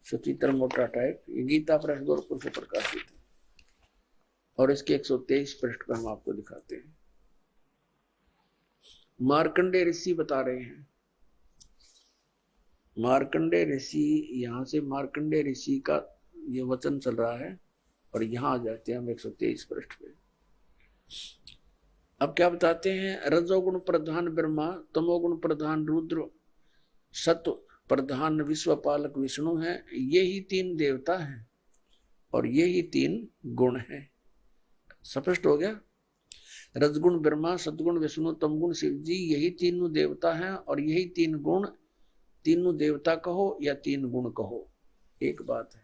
सुचित्र मोटा टाइप। ये गीता प्रेस गोरखपुर से प्रकाशित है, और इसके 123 पृष्ठ पर हम आपको दिखाते हैं। मार्कंडे ऋषि बता रहे हैं, मार्कंडे ऋषि, यहां से मार्कंडे ऋषि का ये वचन चल रहा है, और यहां आ जाते हैं हम 123 पृष्ठ पे। अब क्या बताते हैं? रजोगुण प्रधान ब्रह्मा, तमोगुण प्रधान रुद्र, सत्व प्रधान विश्वपालक विष्णु है। यही तीन देवता हैं और यही तीन गुण हैं। स्पष्ट हो गया? रजगुण ब्रह्मा, सतगुण विष्णु, तमगुण शिव जी, यही तीनों देवता हैं और यही तीन गुण, तीनों देवता कहो या तीन गुण कहो, एक बात है।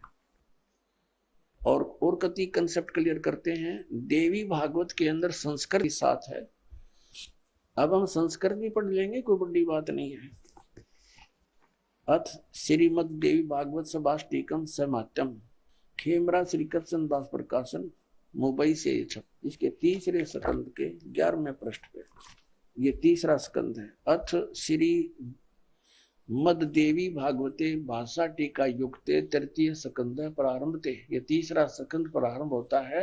और कति कंसेप्ट क्लियर करते हैं। देवी भागवत के अंदर संस्कृत के साथ है। अब हम संस्कृत भी पढ़ लेंगे, कोई बड़ी बात नहीं है। अथ श्रीमद देवी भागवत सभाष्टिकम समात्यम, खेमरा श्री कृष्ण दास प्रकाशन, मुंबई से। इसके तीसरे स्कंद के 11वें पृष्ठ पे ये तीसरा स्कंद है। अथ श्री मद देवी भागवते भाषा टीका युक्ते तृतीय स्कंद प्रारंभ थे। ये तीसरा स्कंद प्रारंभ होता है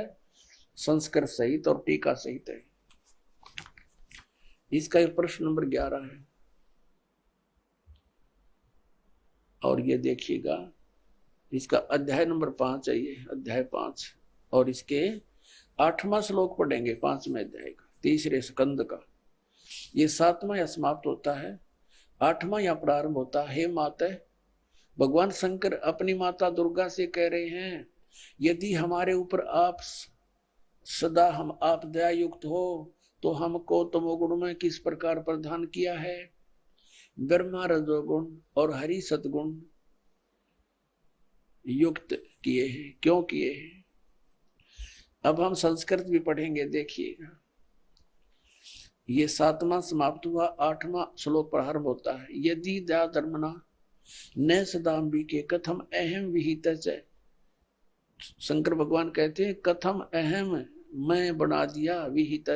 संस्कृत सहित और टीका सहित है। इसका ये प्रश्न नंबर 11 है। और ये देखिएगा, इसका अध्याय नंबर 5 है, ये अध्याय 5, और इसके 8वां श्लोक पढ़ेंगे 5वें अध्याय का, तीसरे स्कंद का। ये 7वां या समाप्त होता है, 8वां या प्रारंभ होता है। हे माता, भगवान शंकर अपनी माता दुर्गा से कह रहे हैं, यदि हमारे ऊपर आप सदा आप दया युक्त हो तो हमको तमोगुण में किस प्रकार प्रदान किया है। ब्रह्मा रजोगुण और हरि सतगुण युक्त किए हैं, क्यों किए हैं। अब हम संस्कृत भी पढ़ेंगे, देखिएगा। ये 7वां समाप्त हुआ, 8वां श्लोक प्रारंभ होता है। यदि दया धर्मना न सदाम्बी के कथम अहम विहित। शंकर भगवान कहते हैं कथम अहम, मैं बना दिया, विहित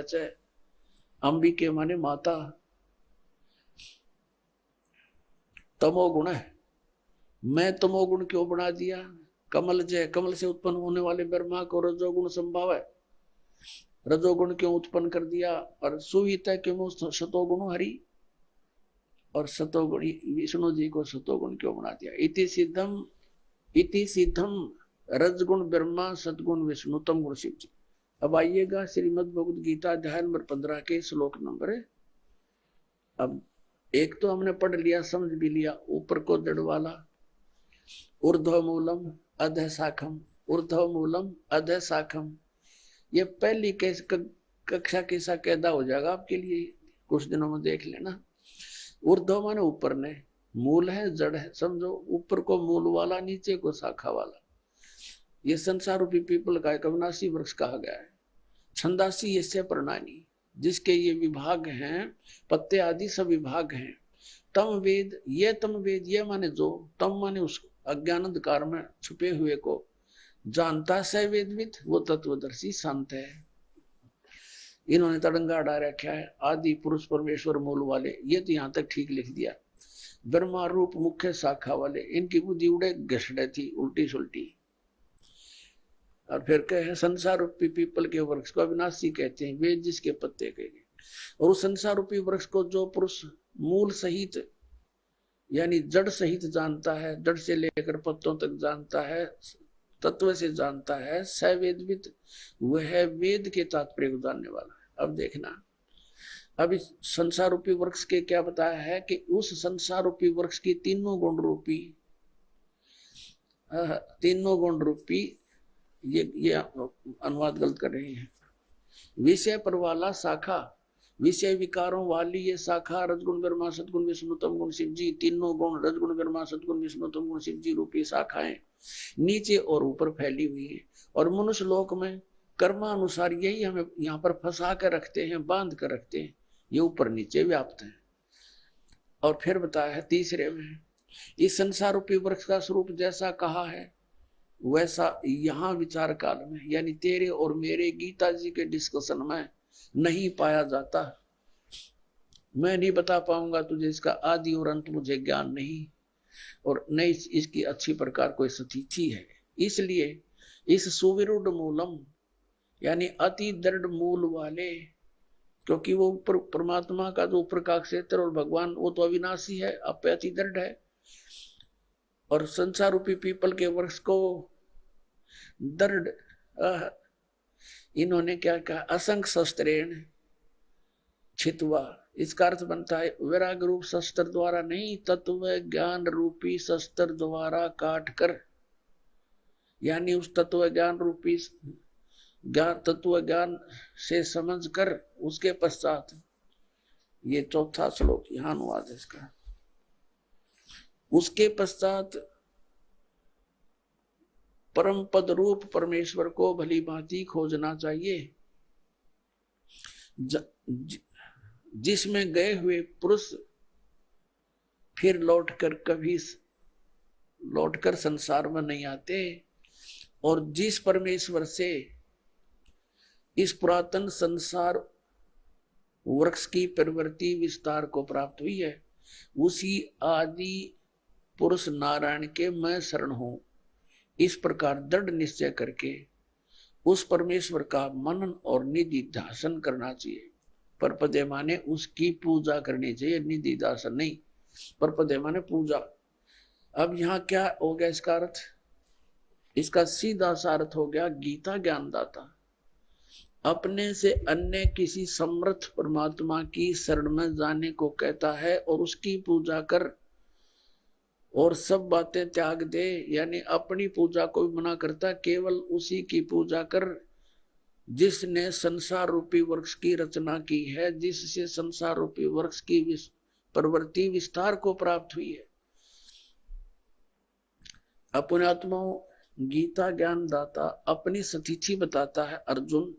अंबिके माने माता, तमोगुण है, मैं तमोगुण क्यों बना दिया। कमल जय, कमल से उत्पन्न होने वाले ब्रह्मा को रजोगुण संभव है, रजोगुण क्यों उत्पन्न कर दिया। और सुवित क्यों सतोगुण हरि, और सतोगुण विष्णु जी को सतोगुण क्यों बना दिया। इति सिद्धम रजगुण ब्रह्मा सतगुण विष्णु तम गुण शिव जी। अब आइएगा श्रीमद् भगवद गीता अध्याय नंबर 15 के श्लोक नंबर। अब एक तो हमने पढ़ लिया, समझ भी लिया, ऊपर को दृढ़ वाला, ऊर्ध्व मूलम अधः शाखम, ऊर्ध्व मूलम अधः शाखम। ये पहली कक्षा कैसा कैदा हो जाएगा आपके लिए, कुछ दिनों में देख लेना। ऊर्ध्व माने ऊपर ने, मूल है जड़ है, समझो ऊपर को मूल वाला, नीचे को शाखा वाला। ये संसार रूपी पीपल का एक अविनाशी वृक्ष कहा गया है। छंदासी यस्य प्रणानी, जिसके ये विभाग हैं, पत्ते आदि सब विभाग हैं। तम वेद, ये तम वेद, ये माने जो, तम माने उस अज्ञान अंधकार में छुपे हुए को जानता है वेदविद, वो तत्वदर्शी शांत है। इन्होंने तड़ंगा अड़ा रखा है, आदि पुरुष परमेश्वर मूल वाले, ये तो यहाँ तक ठीक लिख दिया। ब्रह्मा रूप मुख्य शाखा वाले, इनकी बुद्धि उड़े घसड़े थी, उल्टी सुल्टी। और फिर कहे संसार रूपी पीपल के वृक्ष को अविनाशी कहते हैं, वेद जिसके पत्ते कहेंगे। और उस संसार रूपी वृक्ष को जो पुरुष मूल सहित यानी जड़ सहित जानता है, जड़ से लेकर पत्तों तक जानता है, तत्व से जानता है, स वेदविद, वह वेद के तात्पर्य को जानने वाला है। अब देखना, अब इस संसार रूपी वृक्ष के क्या बताया है कि उस संसार रूपी वृक्ष की तीनों गुण रूपी ये अनुवाद गलत कर रहे हैं। विषय पर वाला शाखा, विषय विकारों वाली ये शाखा रजगुण ब्रह्मा सतगुण विष्णु तम गुण शिव जी, तीनों गुण रजगुण ब्रह्मा सतगुण विष्णु तम गुण शिव जी रूपी शाखाएं नीचे और ऊपर फैली हुई है। और मनुष्य लोक में कर्मानुसार यही हमें यहाँ पर फंसा कर रखते हैं, बांध कर रखते हैं, ये ऊपर नीचे व्याप्त है। और फिर बताया है तीसरे में, इस संसार रूपी वृक्ष का स्वरूप जैसा कहा है वैसा यहाँ विचार काल में यानी तेरे और मेरे गीता जी के डिस्कशन में नहीं पाया जाता। मैं नहीं बता पाऊंगा तुझे, इसका आदि और अंत मुझे ज्ञान नहीं, और न इसकी अच्छी प्रकार कोई स्थिति है। इसलिए इस सुविरुद्ध मूलम यानी अति दृढ़ मूल वाले, क्योंकि वो परमात्मा का जो ऊपर का क्षेत्र और भगवान वो तो अविनाशी है, अब अति दृढ़ है। और संसार रूपी पीपल के वृक्ष को दृढ़, इन्होंने क्या कहा, असंख्य शस्त्रेण छित्वा, इसका अर्थ बनता है वैराग रूप शस्त्र द्वारा नहीं, तत्व ज्ञान रूपी शस्त्र द्वारा काट कर, यानी उस तत्व ज्ञान रूपी तत्व ज्ञान से समझ कर उसके पश्चात, ये चौथा श्लोक यहाँ अनुवाद है इसका। उसके पश्चात परम पद रूप परमेश्वर को भली भांति खोजना चाहिए, जिसमें गए हुए पुरुष फिर लौटकर संसार में नहीं आते, और जिस परमेश्वर से इस पुरातन संसार वृक्ष की प्रवृत्ति विस्तार को प्राप्त हुई है, उसी आदि पुरुष नारायण के मैं शरण हूं, इस प्रकार दृढ़ निश्चय करके उस परमेश्वर का मनन और निधि ध्यान करना चाहिए। परपदे माने उसकी पूजा करनी चाहिए, निधि ध्यान नहीं। परपदे माने पूजा। अब यहाँ क्या हो गया इसका अर्थ? इसका सीधा सा अर्थ हो गया गीता ज्ञानदाता अपने से अन्य किसी समर्थ परमात्मा की शरण में जाने को कहता है और उसकी पूजा कर और सब बातें त्याग दे, यानी अपनी पूजा को भी मना करता, केवल उसी की पूजा कर जिसने संसार रूपी वृक्ष की रचना की है, जिससे संसार रूपी वृक्ष की प्रवृत्ति विस्तार को प्राप्त हुई है। अपने आत्माओं गीता ज्ञान दाता अपनी सतिथि बताता है अर्जुन,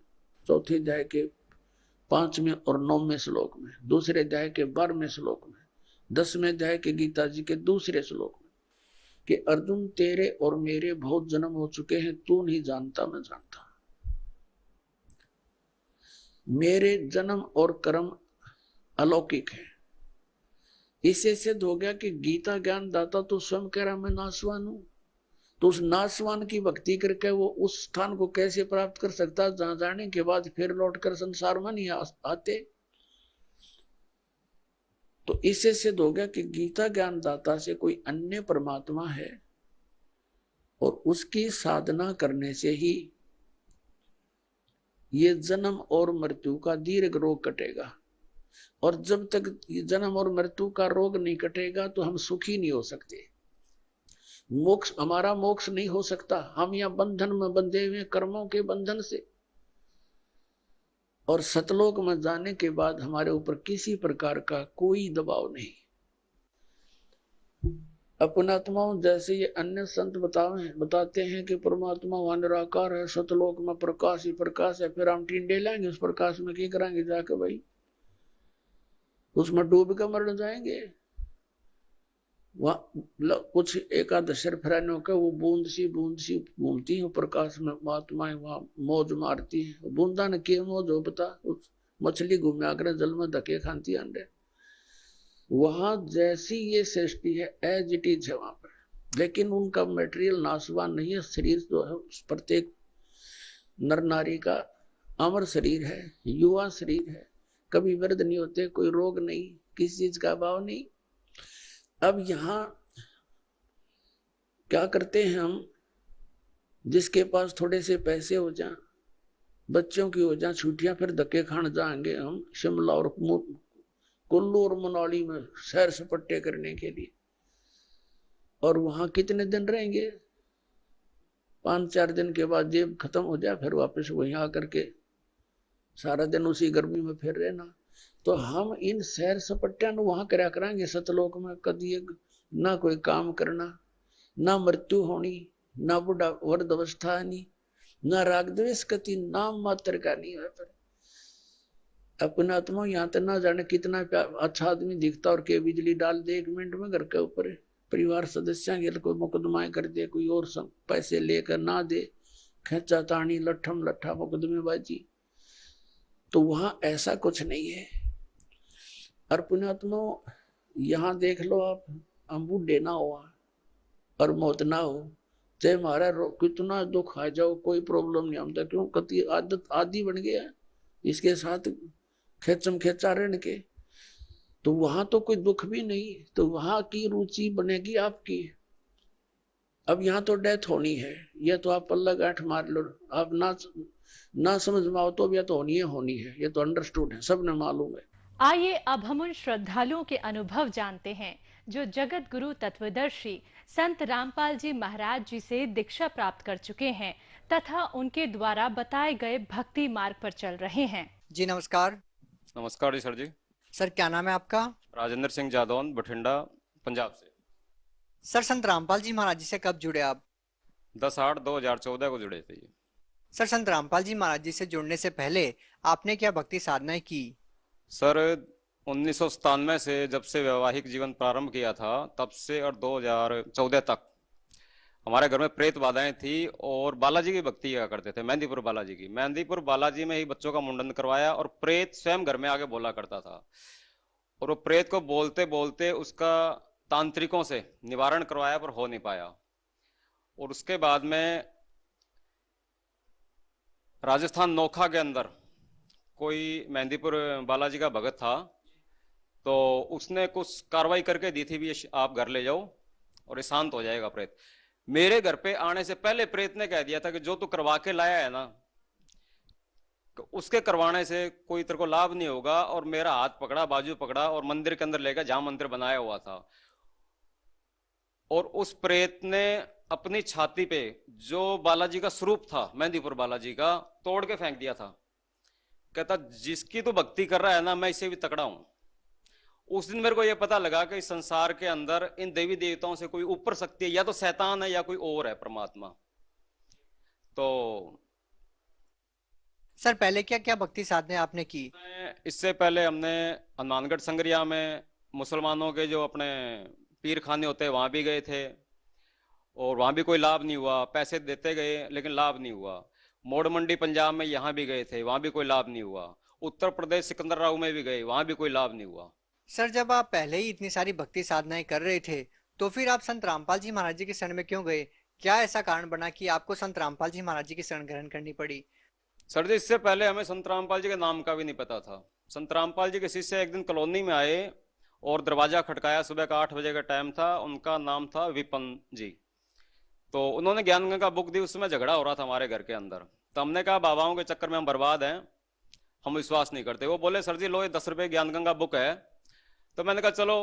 चौथे अध्याय के 5वें और 9वें श्लोक में, दूसरे अध्याय के 12वें श्लोक में, 10वें अध्याय के गीता जी के दूसरे श्लोक में, कि अर्जुन तेरे और मेरे बहुत जन्म हो चुके हैं, तू नहीं जानता मैं जानता। मेरे जन्म और कर्म अलौकिक है। इससे सिद्ध हो गया कि गीता ज्ञान दाता तो स्वयं कह रहा मैं नासवान हूं, तो उस नासवान की भक्ति करके वो उस स्थान को कैसे प्राप्त कर सकता जहां जाने के बाद फिर लौटकर संसार में नहीं आते। तो इससे सिद्ध हो गया कि गीता ज्ञान दाता से कोई अन्य परमात्मा है और उसकी साधना करने से ही ये जन्म और मृत्यु का दीर्घ रोग कटेगा। और जब तक जन्म और मृत्यु का रोग नहीं कटेगा तो हम सुखी नहीं हो सकते। मोक्ष, हमारा मोक्ष नहीं हो सकता। हम यहाँ बंधन में बंधे हुए कर्मों के बंधन से, और सतलोक में जाने के बाद हमारे ऊपर किसी प्रकार का कोई दबाव नहीं। अपनात्माओं जैसे ये अन्य संत बताते हैं कि परमात्मा वहां निराकार है, सतलोक में प्रकाश ही प्रकाश है, फिर हम टिंडे लाएंगे उस प्रकाश में, क्या करेंगे जाके भाई? उसमें डूब कर मर जाएंगे। वहां कुछ एकादश फरानों के वो बूंद सी घूमती है प्रकाश में, महात्माएं वहां मौज मारती है। बूंदा ने के मौज हो पता, उस मछली घूमे आकर जल में धके खाती अंडे। वहां जैसी ये सृष्टि है एज इट इज है वहां पर, लेकिन उनका मटेरियल नाशवान नहीं है। शरीर जो है प्रत्येक नर नारी का अमर शरीर है, युवा शरीर है, कभी वृद्ध नहीं होते, कोई रोग नहीं, किसी चीज का अभाव नहीं। अब यहां क्या करते हैं हम, जिसके पास थोड़े से पैसे हो जाएं, बच्चों की हो जाए छुट्टियां, फिर धक्के खान जाएंगे हम शिमला और कुल्लू और मनाली में सैर सपट्टे करने के लिए। और वहां कितने दिन रहेंगे? 5-4 दिन के बाद जेब खत्म हो जाए, फिर वापस वहीं आकर के सारा दिन उसी गर्मी में फिर रहना। तो हम इन सैर सपट्टिया वहां करा करांगे सतलोक में, कभी ना कोई काम करना, ना मृत्यु होनी, ना बुढ़ा वृद्ध अवस्था आनी, ना राग द्वेष कति नाम मात्र का नहीं है। पर अपने आत्मा यहाँ तक ना जाने कितना अच्छा आदमी दिखता और के बिजली डाल दे 1 मिनट में घर के ऊपर, परिवार सदस्य के कोई मुकदमा कर दे, कोई और सब पैसे लेकर ना दे, खेचा तानी लट्ठम लट्ठा मुकदमेबाजी। तो वहां ऐसा कुछ नहीं है। और पुण्यात्मा यहाँ देख लो आप, हम बूढ़े ना हुआ और मौत ना हो, चाहे हमारा कितना दुख आ जाओ कोई प्रॉब्लम नहीं हमता। क्यों? कति आदत आदि बन गया इसके साथ खेचम खेचा रहने के। तो वहां तो कोई दुख भी नहीं, तो वहां की रुचि बनेगी आपकी। अब यहाँ तो डेथ होनी है, यह तो आप पल्ला गांठ मार लो, आप ना समझ में आओ तो यह तो होनी है, ये तो अंडरस्टूड है, सबने मालूम है। आइए अब हम उन श्रद्धालुओं के अनुभव जानते हैं जो जगत गुरु तत्वदर्शी संत रामपाल जी महाराज जी से दीक्षा प्राप्त कर चुके हैं तथा उनके द्वारा बताए गए भक्ति मार्ग पर चल रहे हैं। जी नमस्कार। नमस्कार जी सर जी। सर क्या नाम है आपका? राजेंद्र सिंह जादौन, बठिंडा, पंजाब से। सर संत रामपाल जी महाराज जी से कब जुड़े आप? 10/8/2014 को जुड़े थे ये। सर संत रामपाल जी महाराज जी से जुड़ने से पहले आपने क्या भक्ति साधनाएं की? सर 1997 से जब से वैवाहिक जीवन प्रारंभ किया था तब से और 2014 तक हमारे घर में प्रेत बाधाएं थी और बालाजी की भक्ति किया करते थे। मेहंदीपुर बालाजी की, मेहंदीपुर बालाजी में ही बच्चों का मुंडन करवाया और प्रेत स्वयं घर में आके बोला करता था और वो प्रेत को बोलते बोलते उसका तांत्रिकों से निवारण करवाया पर हो नहीं पाया। और उसके बाद में राजस्थान नोखा के अंदर कोई मेहंदीपुर बालाजी का भगत था, तो उसने कुछ कार्रवाई करके दी थी भी आप घर ले जाओ और ये शांत हो जाएगा प्रेत। मेरे घर पे आने से पहले प्रेत ने कह दिया था कि जो तू करवा के लाया है ना उसके करवाने से कोई तेरे को लाभ नहीं होगा, और मेरा हाथ पकड़ा, बाजू पकड़ा और मंदिर के अंदर ले गया जहां मंदिर बनाया हुआ था। और उस प्रेत ने अपनी छाती पे जो बालाजी का स्वरूप था मेहंदीपुर बालाजी का तोड़ के फेंक दिया था। कहता जिसकी तू भक्ति कर रहा है ना मैं इससे भी तकड़ा हूं। उस दिन मेरे को यह पता लगा कि इस संसार के अंदर इन देवी देवताओं से कोई ऊपर शक्ति है, या तो शैतान है या कोई और है परमात्मा। तो सर पहले क्या क्या भक्ति साधनाएं आपने की? इससे पहले हमने हनुमानगढ़ संगरिया में मुसलमानों के जो अपने पीर खाने होते हैं वहां भी गए थे और वहां भी कोई लाभ नहीं हुआ। पैसे देते गए लेकिन लाभ नहीं हुआ। मोड़ मंडी पंजाब में यहां भी गए थे, वहां भी कोई लाभ नहीं हुआ। उत्तर प्रदेश सिकंदर राव में भी गए, वहां भी कोई लाभ नहीं हुआ। सर जब आप पहले ही इतनी सारी भक्ति साधनाएं कर रहे थे तो फिर आप संत रामपाल जी महाराज जी के शरण में क्यों गए? क्या ऐसा कारण बना कि आपको संत रामपाल जी महाराज जी की शरण ग्रहण करनी पड़ी? सर जी इससे पहले हमें संत रामपाल जी के नाम का भी नहीं पता था। संत रामपाल जी के शिष्य एक दिन कॉलोनी में आए और दरवाजा खटकाया, सुबह का 8 बजे का टाइम था। उनका नाम था विपन जी। तो उन्होंने ज्ञान गंगा बुक दी, उसमें झगड़ा हो रहा था हमारे घर के अंदर। तो हमने कहा बाबाओं के चक्कर में हम बर्बाद हैं, हम विश्वास नहीं करते। वो बोले सर जी लो ये 10 रुपए ज्ञान गंगा बुक है। तो मैंने कहा चलो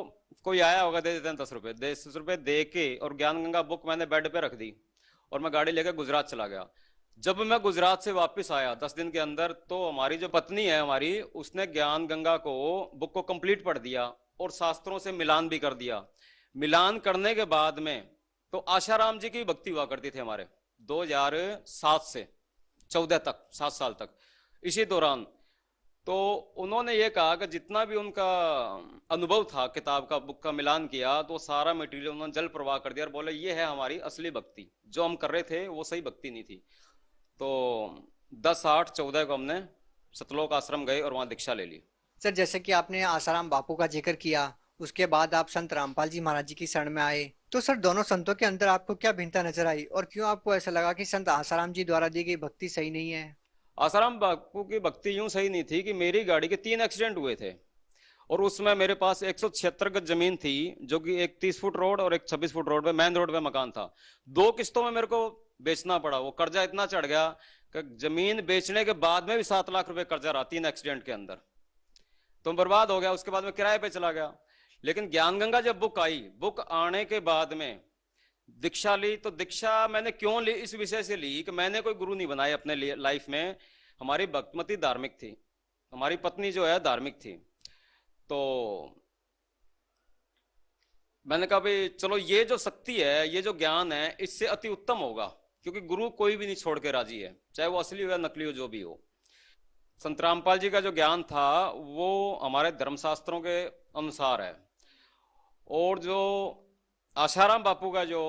कोई आया होगा दे देते हैं 10 रुपए। 10 रुपए दे के और ज्ञान गंगा बुक मैंने बेड पे रख दी और मैं गाड़ी लेकर गुजरात चला गया। जब मैं गुजरात से वापस आया 10 दिन के अंदर, तो हमारी जो पत्नी है हमारी, उसने ज्ञान गंगा को बुक को कंप्लीट पढ़ दिया और शास्त्रों से मिलान भी कर दिया। मिलान करने के बाद में तो आशाराम जी की भक्ति हुआ करती थी हमारे 2007 से 14 तक, 7 साल तक। इसी दौरान तो उन्होंने ये कहा कि जितना भी उनका अनुभव था किताब का, बुक का मिलान किया तो सारा मटेरियल उन्होंने जल प्रवाह कर दिया और बोले ये है हमारी असली भक्ति, जो हम कर रहे थे वो सही भक्ति नहीं थी। तो 10/8/14 को हमने सतलोक आश्रम गए और वहां दीक्षा ले ली। सर जैसे कि आपने आसाराम बापू का जिक्र किया, उसके बाद आप संत रामपाल जी महाराज जी की शरण में आए, तो सर दोनों संतों के अंदर आपको क्या भिन्नता नजर आई और क्यों आपको ऐसा लगा कि संत आसाराम जी द्वारा दी गई भक्ति सही नहीं है? आसाराम बापू की भक्ति यूं सही नहीं थी कि मेरी गाड़ी के 3 एक्सीडेंट हुए थे और उसमें मेरे पास 176 गज जमीन थी, जो कि एक 30 फुट रोड और एक 26 फुट रोड पे, मेन रोड पे मकान था। 2 किस्तों में मेरे को बेचना पड़ा। वो कर्जा इतना चढ़ गया कि जमीन बेचने के बाद में भी 7 लाख रुपए कर्जा रहा 3 एक्सीडेंट के अंदर, तो बर्बाद हो गया। उसके बाद में किराए पे चला गया। लेकिन ज्ञान गंगा जब बुक आई, बुक आने के बाद में दीक्षा ली, तो दीक्षा मैंने क्यों ली, इस विषय से ली कि मैंने कोई गुरु नहीं बनाए अपने लाइफ में। हमारी भक्तिमती धार्मिक थी, हमारी पत्नी जो है धार्मिक थी। तो मैंने कहा भाई चलो ये जो शक्ति है, ये जो ज्ञान है, इससे अति उत्तम होगा, क्योंकि गुरु कोई भी नहीं छोड़ के राजी है, चाहे वो असली हो या नकली हो, जो भी हो। संत रामपाल जी का जो ज्ञान था वो हमारे धर्मशास्त्रों के अनुसार है, और जो आशाराम बापू का जो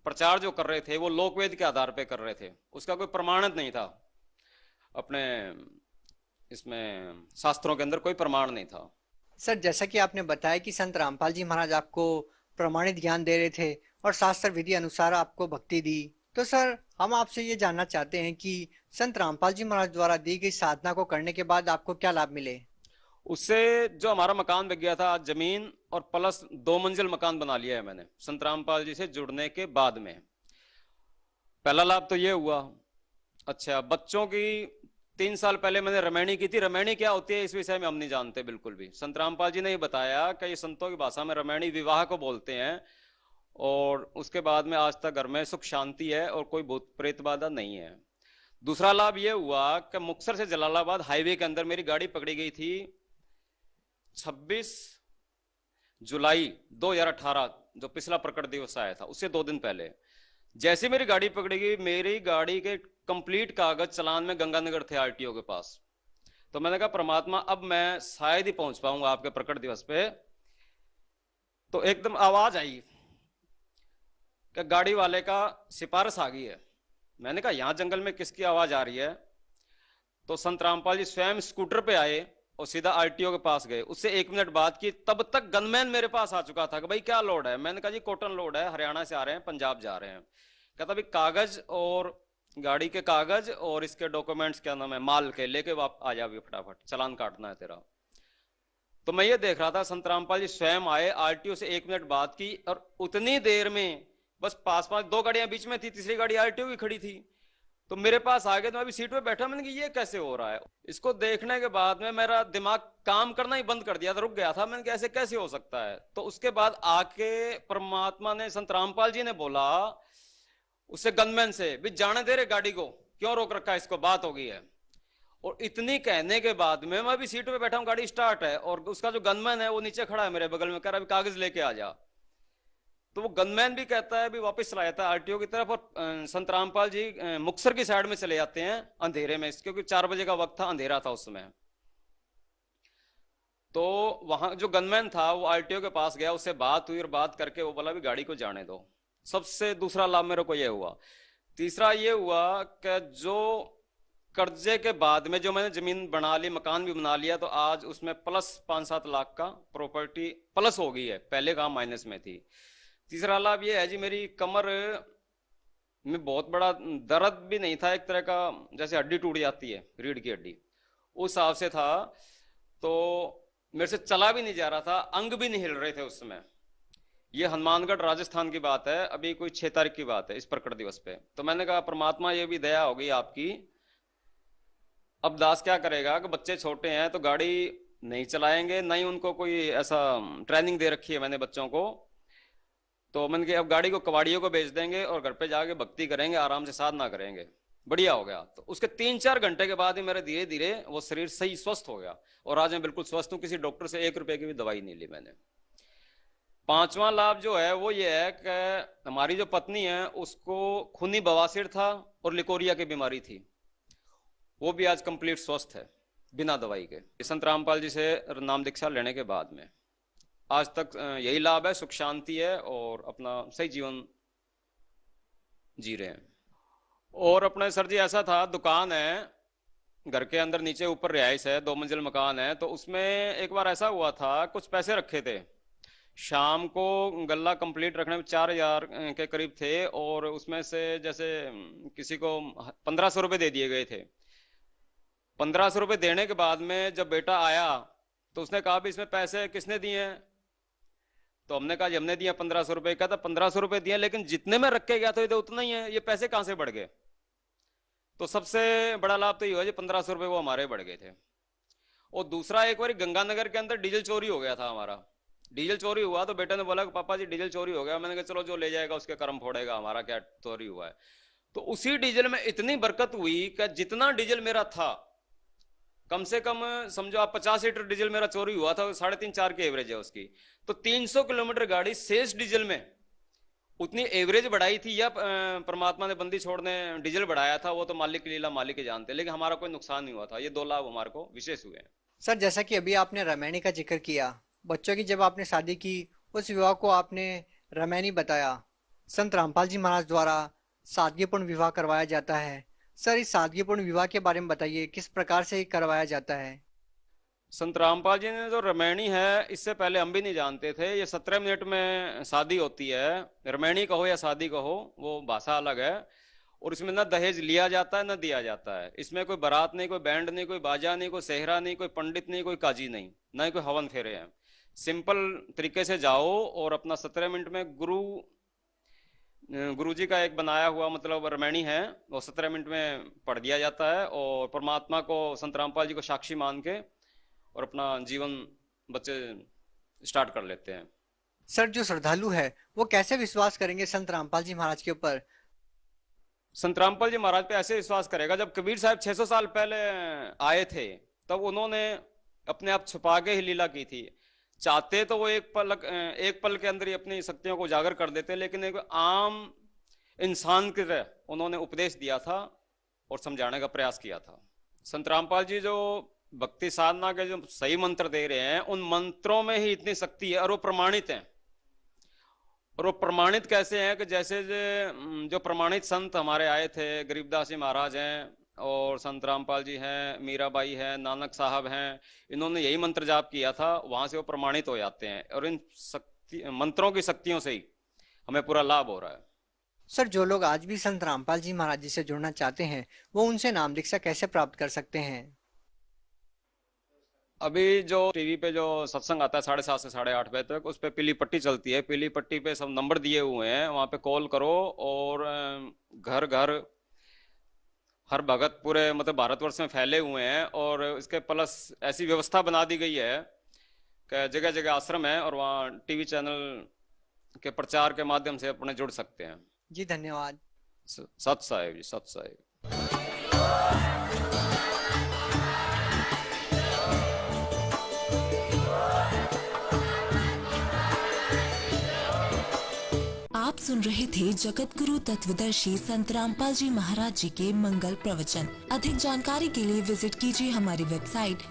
प्रचार जो कर रहे थे वो लोकवेद के आधार पे कर रहे थे, उसका कोई प्रमाणित नहीं था। अपने इसमें शास्त्रों के अंदर कोई प्रमाण नहीं था। सर जैसा कि आपने बताया कि संत रामपाल जी महाराज आपको प्रमाणित ज्ञान दे रहे थे और शास्त्र विधि अनुसार आपको भक्ति दी, तो सर हम आपसे ये जानना चाहते हैं कि संत रामपाल जी महाराज द्वारा दी गई साधना को करने के बाद आपको क्या लाभ मिले? उससे जो हमारा मकान बिक गया था, जमीन और प्लस 2 मंजिल मकान बना लिया है मैंने संत रामपाल जी से जुड़ने के बाद में। पहला लाभ तो ये हुआ। अच्छा, बच्चों की 3 साल पहले मैंने रमैनी की थी। रमैनी क्या होती है इस विषय में हम नहीं जानते बिल्कुल भी। संत रामपाल जी ने ही बताया कि ये संतों की भाषा में रमैनी विवाह को बोलते हैं, और उसके बाद में आज तक घर में सुख शांति है और कोई भूत प्रेत बाधा नहीं है। दूसरा लाभ यह हुआ कि मुक्तसर से जलालाबाद हाईवे के अंदर मेरी गाड़ी पकड़ी गई थी 26 जुलाई 2018 जो पिछला प्रकट दिवस आया था उससे 2 दिन पहले जैसे मेरी गाड़ी पकड़ी गई, मेरी गाड़ी के कंप्लीट कागज चालान में गंगानगर थे आरटीओ के पास। तो मैंने कहा परमात्मा अब मैं शायद ही पहुंच पाऊंगा आपके प्रकट दिवस पे। तो एकदम आवाज आई कि गाड़ी वाले का सिफारिश आ गई है। मैंने कहा यहां जंगल में किसकी आवाज आ रही है? तो संत रामपाल जी स्वयं स्कूटर पे आए और सीधा आरटीओ के पास गए। उससे 1 मिनट बाद की तब तक गनमैन मेरे पास आ चुका था कि भाई क्या लोड है। मैंने कहा जी कॉटन लोड है, हरियाणा से आ रहे हैं, पंजाब जा रहे हैं। कहता भाई कागज और गाड़ी के कागज और इसके डॉक्यूमेंट्स क्या नाम है माल के लेके आ जा फटाफट, चालान काटना है तेरा। तो मैं ये देख रहा था संत रामपाल जी स्वयं आए, आरटीओ से 1 मिनट बात की और उतनी देर में बस पास 2 गाड़ियां बीच में थी, तीसरी गाड़ी आरटीओ की खड़ी थी। तो मेरे पास आ गए, तो मैं अभी सीट पे बैठा, मैंने कहा ये कैसे हो रहा है। इसको देखने के बाद में मेरा दिमाग काम करना ही बंद कर दिया था, रुक गया था। मैंने कहा ऐसे कैसे हो सकता है। तो उसके बाद आके परमात्मा ने, संत रामपाल जी ने बोला उससे गनमैन से, भी जाने दे रे गाड़ी को, क्यों रोक रखा है इसको, बात हो गई है। और इतनी कहने के बाद में मैं भी सीट पे बैठा हूं, गाड़ी स्टार्ट है और उसका जो गनमैन है वो नीचे खड़ा है मेरे बगल में, कह रहा है कागज लेके आ जा। तो वो गनमैन भी कहता है भी वापस चला जाता है आरटीओ की तरफ और संत रामपाल जी मुक्तसर की साइड में चले जाते हैं अंधेरे में, क्योंकि 4 बजे का वक्त था, अंधेरा था उस समय। तो वहां जो गनमैन था वो आरटीओ के पास गया, उससे बात हुई और बात करके वो बोला भी गाड़ी को जाने दो। सबसे दूसरा लाभ मेरे को ये हुआ। तीसरा ये हुआ कि जो कर्जे के बाद में जो मैंने जमीन बना ली, मकान भी बना लिया, तो आज उसमें प्लस 5-7 लाख का प्रॉपर्टी प्लस हो गई है, पहले काम माइनस में थी। तीसरा लाभ ये है जी, मेरी कमर में बहुत बड़ा दर्द भी नहीं था, एक तरह का जैसे हड्डी टूट जाती है रीढ़ की हड्डी, उस हिसाब से था। तो मेरे से चला भी नहीं जा रहा था, अंग भी नहीं हिल रहे थे उस समय। ये हनुमानगढ़ राजस्थान की बात है, अभी कोई 6 तारीख की बात है, इस प्रकट दिवस पे। तो मैंने कहा परमात्मा ये भी दया हो गई आपकी, अब दास क्या करेगा कि बच्चे छोटे हैं तो गाड़ी नहीं चलाएंगे, नहीं उनको कोई ऐसा ट्रेनिंग दे रखी है मैंने बच्चों को। तो मैंने कहा अब गाड़ी को कबाड़ियों को बेच देंगे और घर पे जाके भक्ति करेंगे, आराम से साधना करेंगे, बढ़िया हो गया। तो उसके 3-4 घंटे के बाद ही मेरे धीरे धीरे वो शरीर सही स्वस्थ हो गया और आज मैं बिल्कुल स्वस्थ हूं, किसी डॉक्टर से 1 रुपए की भी दवाई नहीं ली मैंने। 5वां लाभ जो है वो ये है कि हमारी जो पत्नी है उसको खूनी बवासीर था और लिकोरिया की बीमारी थी, वो भी आज कंप्लीट स्वस्थ है बिना दवाई के, संत रामपाल जी से नाम दीक्षा लेने के बाद में। आज तक यही लाभ है, सुख शांति है और अपना सही जीवन जी रहे हैं। और अपने सर जी ऐसा था, दुकान है घर के अंदर, नीचे ऊपर रिहाइश है, 2 मंजिल मकान है। तो उसमें एक बार ऐसा हुआ था, कुछ पैसे रखे थे, शाम को गल्ला कंप्लीट रखने में 4000 के करीब थे और उसमें से जैसे किसी को 1500 रुपए दे दिए गए थे। 1500 रुपए देने के बाद में जब बेटा आया तो उसने कहा भी इसमें पैसे किसने दिए हैं? तो हमने कहा हमने दिया 1500 रुपए। कहता 1500 रुपए दिए लेकिन जितने में रख के गया था उतना ही है, ये पैसे कहां से बढ़ गए? तो सबसे बड़ा लाभ तो ये हुआ जी 1500 रुपए वो हमारे बढ़ गए थे। और दूसरा, एक बार गंगानगर के अंदर डीजल चोरी हो गया था हमारा। डीजल चोरी हुआ तो बेटे ने बोला कि पापा जी डीजल चोरी हो गया। मैंने कहा चलो जो ले जाएगा उसके कर्म फोड़ेगा, हमारा क्या चोरी हुआ है। तो उसी डीजल में इतनी बरकत हुई कि जितना डीजल मेरा था, कम से कम समझो आप 50 लीटर डीजल मेरा चोरी हुआ था, 3.5-4 की एवरेज है उसकी। तो 300 किलोमीटर गाड़ी शेष डीजल में उतनी एवरेज बढ़ाई थी या परमात्मा ने बंदी छोड़ने डीजल बढ़ाया था, वो तो मालिक की लीला मालिक ही जानते, लेकिन हमारा कोई नुकसान नहीं हुआ था। ये 2 लाभ हमारे को विशेष हुए हैं। सर, जैसा कि अभी आपने रामायणी का जिक्र किया, बच्चों की जब आपने शादी की उस विवाह को आपने रामायणी बताया। संत रामपाल जी महाराज द्वारा सादगीपूर्ण विवाह करवाया जाता है। सर, इस सादगीपूर्ण विवाह के बारे में बताइए, किस प्रकार से करवाया जाता है? संत रामपाल जी ने जो रामायणी है, इससे पहले हम भी नहीं जानते थे। ये 17 मिनट में शादी होती है, रामायणी कहो या शादी कहो, वो भाषा अलग है। और इसमें ना दहेज लिया जाता है ना दिया जाता है। इसमें कोई बारात नहीं, कोई बैंड नहीं, कोई बाजा नहीं, कोई सेहरा नहीं, कोई पंडित नहीं, कोई काजी नहीं, ना ही कोई हवन फेरे हैं। सिंपल तरीके से जाओ और अपना 17 मिनट में गुरु जी का एक बनाया हुआ मतलब रामायणी है, वो 17 मिनट में पढ़ दिया जाता है और परमात्मा को, संत रामपाल जी को साक्षी मान के और अपना जीवन बच्चे स्टार्ट कर लेते हैं। सर, जो श्रद्धालु है वो कैसे विश्वास करेंगे संत रामपाल जी महाराज के ऊपर? संत रामपाल जी महाराज पे ऐसे विश्वास करेगा, जब कबीर साहब 600 साल पहले आए थे तब उन्होंने अपने आप छुपा के ही लीला की थी। चाहते तो वो एक पल के अंदर ही अपनी शक्तियों को उजागर कर देते, लेकिन एक आम इंसान की तरह उन्होंने उपदेश दिया था और समझाने का प्रयास किया था। संत रामपाल जी जो भक्ति साधना के जो सही मंत्र दे रहे हैं, उन मंत्रों में ही इतनी शक्ति है और वो प्रमाणित हैं। और वो प्रमाणित कैसे हैं कि जैसे जो प्रमाणित संत हमारे आए थे, गरीबदास जी महाराज हैं और संत रामपाल जी हैं, मीराबाई हैं, नानक साहब हैं, इन्होंने यही मंत्र जाप किया था, वहां से वो प्रमाणित हो जाते हैं और इन मंत्रों की शक्तियों से ही हमें पूरा लाभ हो रहा है। सर, जो लोग आज भी संत रामपाल जी महाराज जी से जुड़ना चाहते हैं, वो उनसे नाम दीक्षा कैसे प्राप्त कर सकते हैं? अभी जो टीवी पे जो सत्संग आता है 7:30 से 8:30 बजे तक, उस पे पीली पट्टी चलती है। पीली पट्टी पे सब नंबर दिए हुए हैं, वहां पे कॉल करो और घर घर हर भगत पूरे मतलब भारतवर्ष में फैले हुए हैं और इसके प्लस ऐसी व्यवस्था बना दी गई है कि जगह जगह आश्रम है और वहाँ टीवी चैनल के प्रचार के माध्यम से अपने जुड़ सकते हैं। जी धन्यवाद। सत साहिब जी, सत साहिब। आप सुन रहे थे जगत गुरु तत्वदर्शी संत रामपाल जी महाराज जी के मंगल प्रवचन। अधिक जानकारी के लिए विजिट कीजिए हमारी वेबसाइट